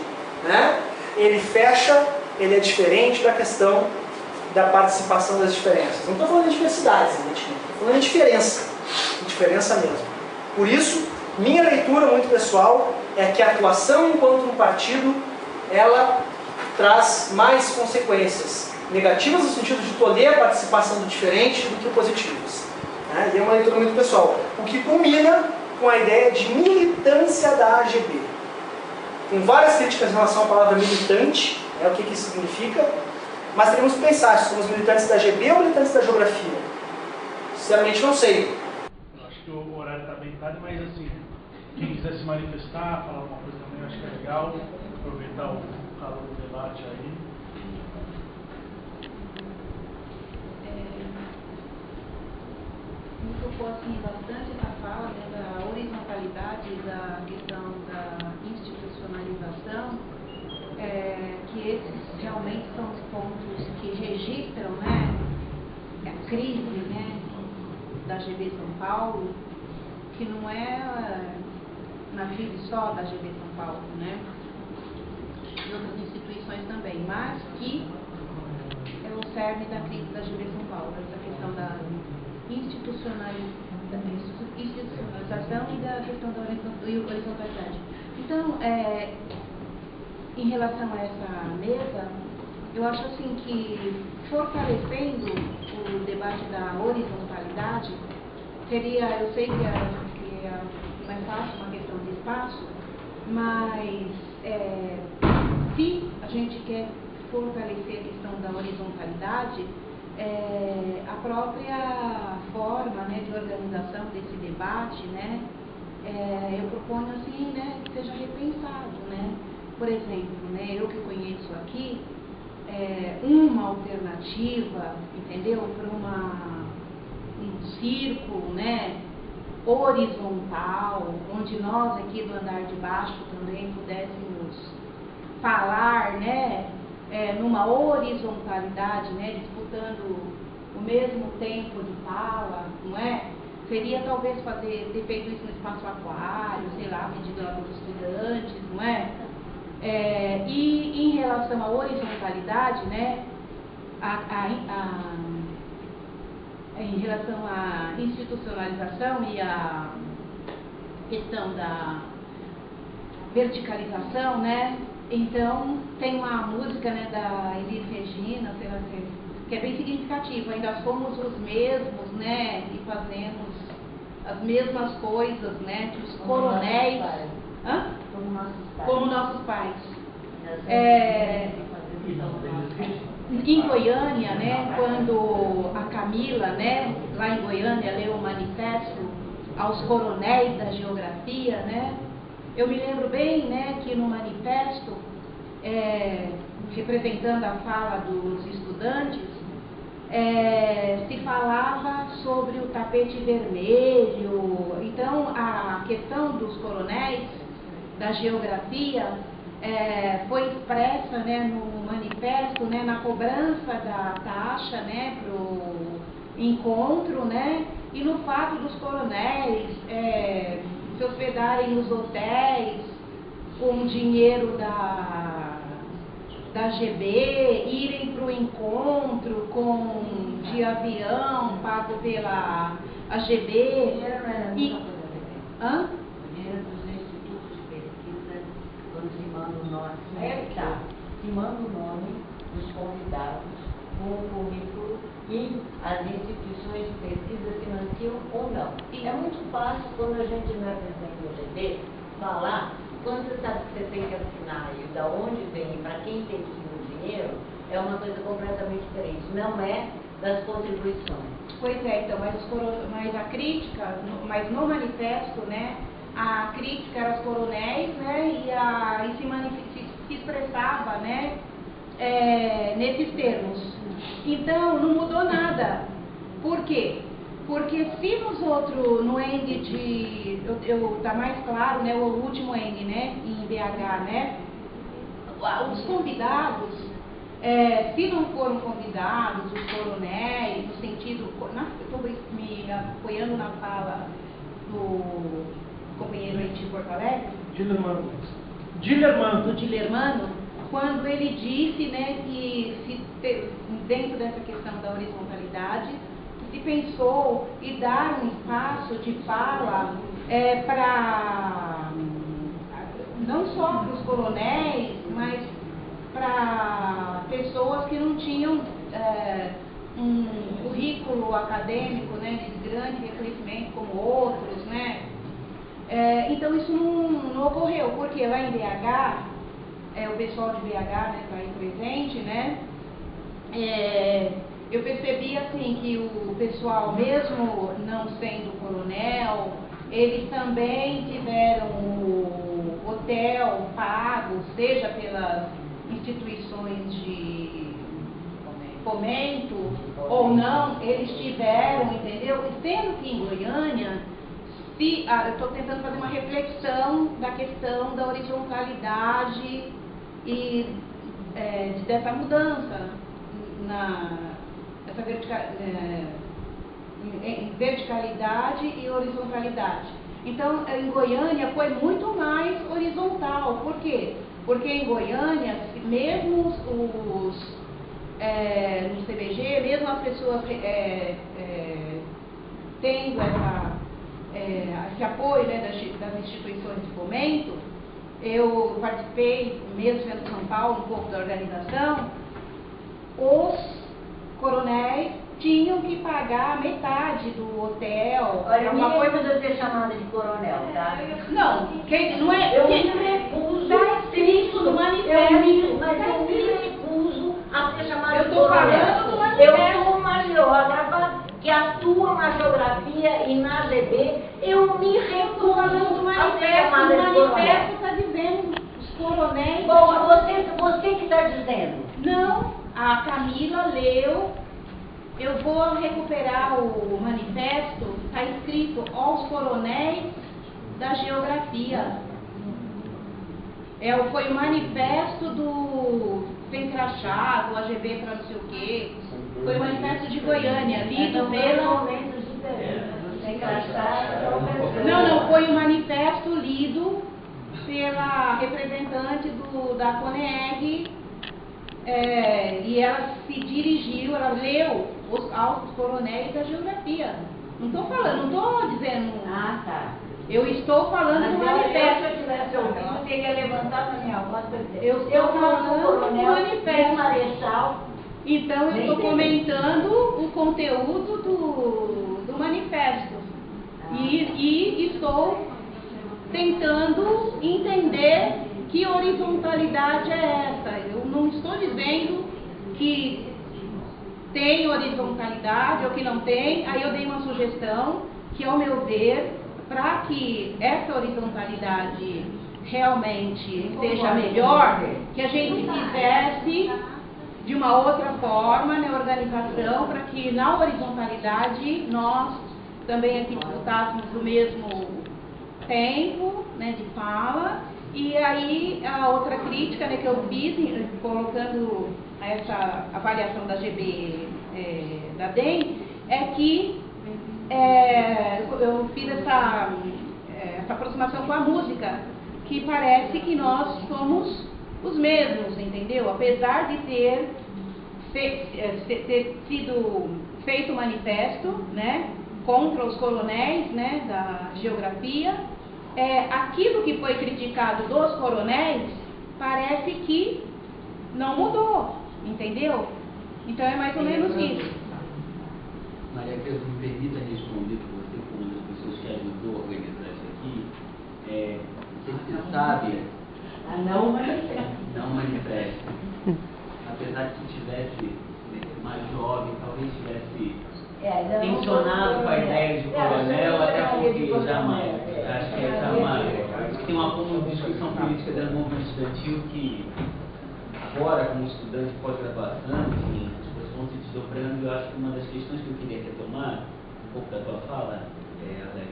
ele fecha, ele é diferente da questão da participação das diferenças. Não estou falando de diversidades, estou falando de diferença. Diferença mesmo. Por isso, minha leitura muito pessoal é que a atuação enquanto um partido, ela traz mais consequências negativas no sentido de tolher a participação do diferente do que positivas. E é uma leitura muito pessoal. O que culmina com a ideia de militância da AGB. Tem várias críticas em relação à palavra militante, o que isso significa, mas teremos que pensar se somos militantes da AGB ou militantes da geografia. Sinceramente não sei. Eu acho que o horário está bem tarde, mas assim, quem quiser se manifestar, falar alguma coisa também, eu acho que é legal aproveitar o calor do debate aí. Me tocou assim, bastante essa fala da horizontalidade da questão da institucionalização, que esses realmente são os pontos que registram a crise, da GB São Paulo, que não é na crise só da GB São Paulo, né? E outras instituições também, mas que é o cerne da crise da GB São Paulo, essa questão da institucionalização e da questão da horizontalidade. Então, em relação a essa mesa, eu acho assim que fortalecendo o debate da horizontalidade seria, eu sei que não é fácil uma questão de espaço, mas se a gente quer fortalecer a questão da horizontalidade, a própria forma, né, de organização desse debate, né, eu proponho assim, né, que seja repensado, né. Por exemplo, né, eu que conheço aqui, uma alternativa, entendeu, para um círculo, né, horizontal, onde nós aqui do andar de baixo também pudéssemos falar, né, numa horizontalidade, né, disputando o mesmo tempo de fala, não é? Seria talvez ter feito isso no espaço aquário, sei lá, pedido lá para os estudantes, não é? E em relação à horizontalidade, né, em relação à institucionalização e à questão da verticalização, né, então tem uma música, né, da Elis Regina, sei lá, que é bem significativa, ainda somos os mesmos, né, e fazemos as mesmas coisas, né, que os coronéis... Como nossos pais. Em Goiânia, né, quando a Camila, né, lá em Goiânia, leu o manifesto aos coronéis da geografia, né, eu me lembro bem, né, que no manifesto, representando a fala dos estudantes, se falava sobre o tapete vermelho. Então, a questão dos coronéis da geografia foi expressa, né, no manifesto, né, na cobrança da taxa, né, para o encontro, né, e no fato dos coronéis se hospedarem nos hotéis com dinheiro da GB, irem para o encontro de avião pago pela AGB. Hã? Se manda o nome dos convidados com o currículo e as instituições de pesquisa financiam ou não. E é muito fácil, quando a gente não é presidente do GD, falar, quando você sabe que você tem que assinar e da onde vem e para quem tem que ir o dinheiro, é uma coisa completamente diferente. Não é das contribuições. Pois é, então, mas a crítica, mas no manifesto, né, a crítica era aos coronéis, né, e se expressava, né, nesses termos. Então, não mudou nada. Por quê? Porque se no ENG tá mais claro, né, o último ENG, né, em BH, né, os convidados, se não foram convidados, os coronéis, no sentido, estou me apoiando na fala do companheiro aí de Porto Alegre, do Dilermano, quando ele disse, né, que dentro dessa questão da horizontalidade, se pensou em dar um espaço de fala para não só para os coronéis, mas para pessoas que não tinham um currículo acadêmico, né, de grande reconhecimento como outros, né? Então isso não ocorreu, porque lá em BH, o pessoal de BH, né, está aí presente, né? Eu percebi assim que o pessoal, mesmo não sendo coronel, eles também tiveram o hotel pago, seja pelas instituições de fomento ou não, eles tiveram, entendeu? Sendo que em Goiânia, eu estou tentando fazer uma reflexão da questão da horizontalidade e dessa mudança em verticalidade e horizontalidade. Então, em Goiânia foi muito mais horizontal. Por quê? Porque em Goiânia, mesmo no CBG, mesmo as pessoas tendo esse apoio, né, das instituições de fomento, eu participei, mesmo sendo São Paulo, um pouco da organização, os coronéis tinham que pagar metade do hotel. Olha, uma coisa de eu ser chamada de coronel, tá? Não, não é. Eu me recuso. Está escrito no manifesto. Mas eu me recuso a ser chamada de Eu estou coronel. falando do manifesto. Eu sou uma geógrafa que atua na geografia e na GB. Eu me recuso a ser chamada de O coronel. manifesto está dizendo os coronéis. Bom, você que está dizendo. Não, a Camila leu. Eu vou recuperar o manifesto, está escrito aos coronéis da geografia. Foi o manifesto do Sem Crachá, do AGB para não sei o quê. Foi o manifesto de Goiânia, lido pela... Sem crachá, Não, foi o manifesto lido pela representante da CONEG, e ela se dirigiu, ela leu aos coronéis da geografia. Não estou falando, não estou dizendo... Ah, tá. Eu estou falando do manifesto. Se eu tivesse ouvido, eu teria levantado a minha voz para dizer. Eu estou falando do manifesto. Marechal. Então, eu estou comentando o conteúdo do manifesto. E estou tentando entender que horizontalidade é essa. Eu não estou dizendo que tem horizontalidade ou que não tem. Aí eu dei uma sugestão que, ao meu ver, para que essa horizontalidade realmente seja melhor, que a gente fizesse de uma outra forma na organização, para que na horizontalidade nós também aqui disputássemos o mesmo tempo, né, de fala. E aí a outra crítica, né, que eu fiz, colocando essa avaliação da GB da DEM, é que eu fiz essa aproximação com a música, que parece que nós somos os mesmos, entendeu? Apesar de ter sido feito um manifesto, né, contra os coronéis, né, da geografia, aquilo que foi criticado dos coronéis parece que não mudou, entendeu? Então é mais ou menos isso. Maria Cleusa, me permita responder para você, como uma das pessoas que ajudou a organizar isso aqui. Não sei se você sabe. Não manifesto. Não manifesto. Apesar que tivesse mais jovem, talvez tivesse tensionado com a ideia de coronel, até porque jamais. Acho que tem uma discussão política dentro do movimento estudantil que, agora, como estudante de pós-graduação, enfim, vão se desdobrando. Eu acho que uma das questões que eu queria retomar um pouco da tua fala, Alex,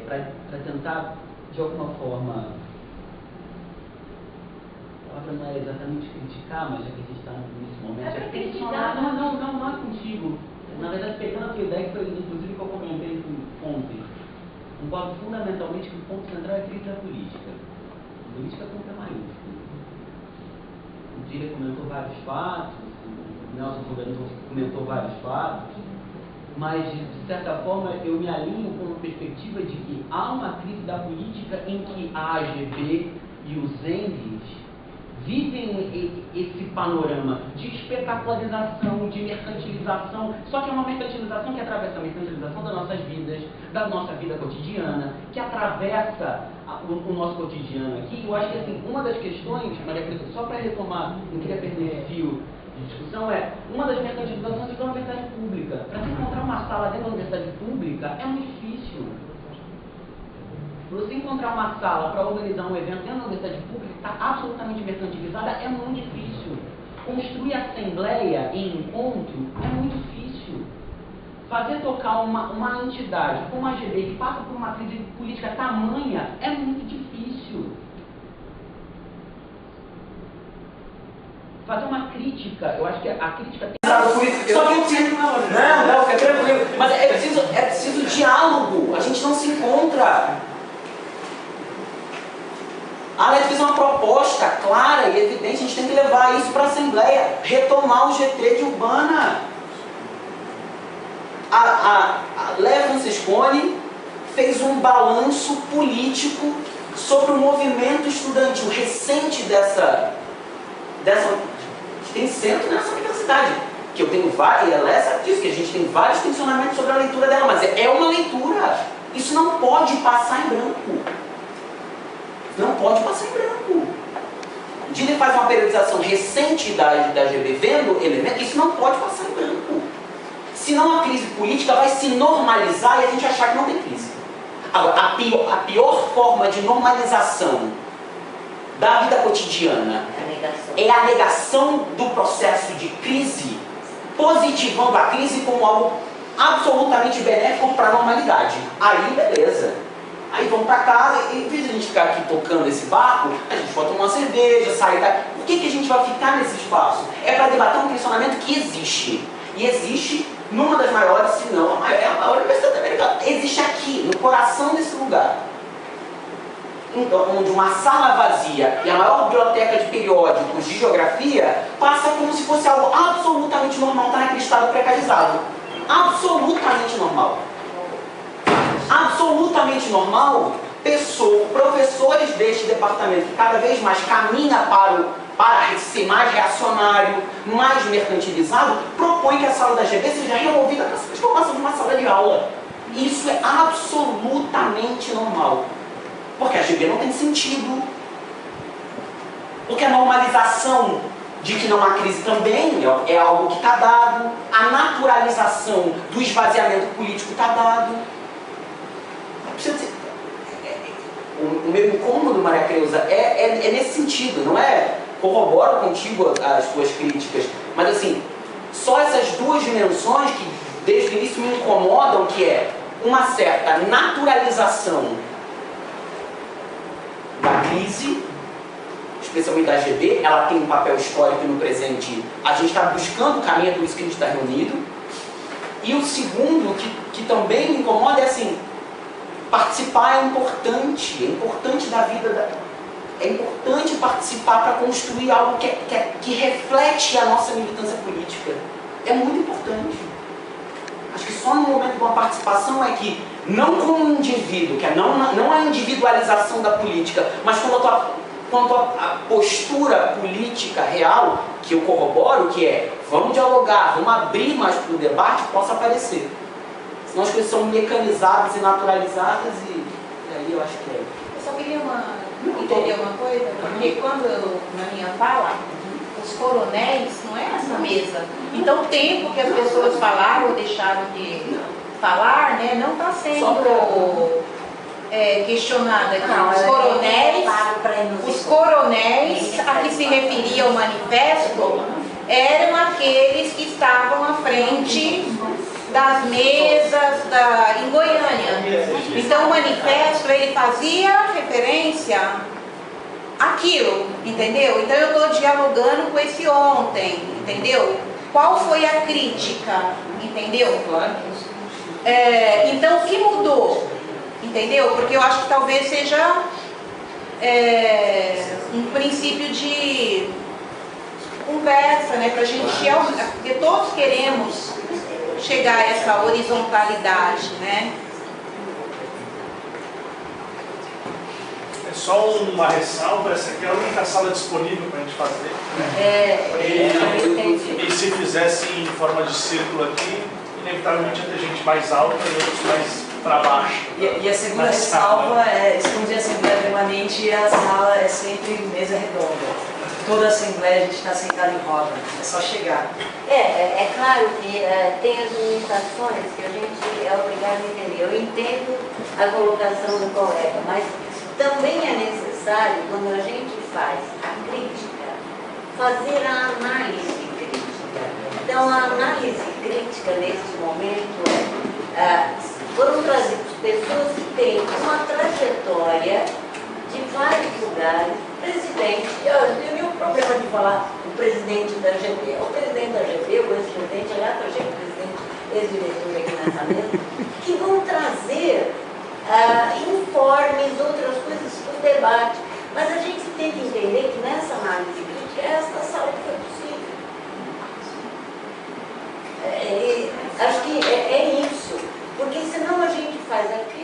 para tentar, de alguma forma, a palavra não é exatamente criticar, mas já que a gente está nesse momento, criticar. Não é contigo. Na verdade, pegando a tua ideia, que foi inclusive que eu comentei ontem, concordo fundamentalmente que o ponto central é a crise da política. Política com P maiúsculo. O Dília comentou vários fatos, o Nelson comentou vários fatos, mas, de certa forma, eu me alinho com a perspectiva de que há uma crise da política em que a AGB e os ENDES vivem esse panorama de espetacularização, de mercantilização, só que é uma mercantilização que atravessa a mercantilização das nossas vidas, da nossa vida cotidiana, que atravessa o nosso cotidiano aqui. Eu acho que, assim, uma das questões, Maria Cleusa, só para retomar, não queria perder esse fio de discussão, uma das mercantilizações da universidade pública. Para se encontrar uma sala dentro da universidade pública é muito difícil. Você encontrar uma sala para organizar um evento dentro da universidade pública que está absolutamente mercantilizada é muito difícil. Construir assembleia e encontro é muito difícil. Fazer tocar uma entidade como a AGB que passa por uma crise política tamanha é muito difícil. Fazer uma crítica, eu acho que a crítica tem... Só que eu tinha... Não, fica tranquilo. proposta clara e evidente, a gente tem que levar isso para a Assembleia, retomar o GT de Urbana. A Léa Francesconi fez um balanço político sobre o movimento estudantil recente dessa que tem centro nessa universidade. Que eu tenho várias, e a Léa sabe disso, que a gente tem vários tensionamentos sobre a leitura dela, mas é uma leitura. Isso não pode passar em branco. Não pode passar em branco. O Diner faz uma periodização recente da GB, vendo elementos, isso não pode passar em branco. Senão a crise política vai se normalizar e a gente achar que não tem crise. Agora, a pior forma de normalização da vida cotidiana é a negação do processo de crise, positivando a crise como algo absolutamente benéfico para a normalidade. Aí, beleza. Aí vamos para casa e, em vez de a gente ficar aqui tocando esse barco, a gente pode tomar uma cerveja, sair daqui. Por que a gente vai ficar nesse espaço? É para debater um questionamento que existe. E existe numa das maiores, se não a maior universidade americana. Existe aqui, no coração desse lugar. Onde uma sala vazia e a maior biblioteca de periódicos de geografia passa como se fosse algo absolutamente normal estar naquele estado precarizado. Absolutamente normal. Absolutamente normal, professores deste departamento que cada vez mais caminha para ser mais reacionário, mais mercantilizado, propõe que a sala da GB seja removida para a transformação de uma sala de aula. Isso é absolutamente normal. Porque a GB não tem sentido. Porque a normalização de que não há crise também é algo que está dado. A naturalização do esvaziamento político está dado. O meu incômodo, Maria Creuza, é nesse sentido, não é? Corroboro contigo as tuas críticas, mas assim, só essas duas dimensões que desde o início me incomodam, que é uma certa naturalização da crise, especialmente da GB, ela tem um papel histórico no presente, a gente está buscando o caminho, é por isso que a gente está reunido. E o segundo, que também me incomoda, é assim, participar é importante da vida, é importante participar para construir algo que reflete a nossa militância política. É muito importante. Acho que só no momento de uma participação é que, não como indivíduo, que é não a individualização da política, mas quando a postura política real, que eu corroboro, que é vamos dialogar, vamos abrir mais para o debate, possa aparecer. Senão as coisas são mecanizadas e naturalizadas e aí eu acho que é. Eu só queria entender uma coisa, porque quando na minha fala, os coronéis não é essa mesa. Então o tempo que as pessoas falaram ou deixaram de falar, né, não está sendo questionado aqui. Os coronéis a que se referia o manifesto eram aqueles que estavam à frente das mesas em Goiânia. Então o manifesto ele fazia referência àquilo, entendeu? Então eu estou dialogando com esse ontem, entendeu? Qual foi a crítica, entendeu? Então o que mudou, entendeu? Porque eu acho que talvez seja um princípio de conversa, né? Pra gente, porque todos queremos chegar a essa horizontalidade, né? É só uma ressalva, essa aqui é a única sala disponível para a gente fazer. E se fizesse em forma de círculo aqui, inevitavelmente ia ter gente mais alta e outros mais para baixo. E a segunda ressalva é, estamos em Assembleia Permanente e a sala é sempre mesa redonda. Toda a Assembleia a gente está sentado em roda, é só chegar. É claro que tem as limitações que a gente é obrigado a entender. Eu entendo a colocação do colega, mas também é necessário, quando a gente faz a crítica, fazer a análise crítica. Então, a análise crítica nesse momento foram trazidas pessoas que têm uma trajetória de vários lugares. Presidente, eu tenho nenhum problema de falar o presidente da GB. O presidente da GB, o ex-presidente, aliás, eu achei o presidente ex-diretor aqui nessa mesa, que vão trazer informes, outras coisas para o debate. Mas a gente tem que entender que nessa análise crítica, essa sala que foi possível. Acho que é isso, porque senão a gente faz a crítica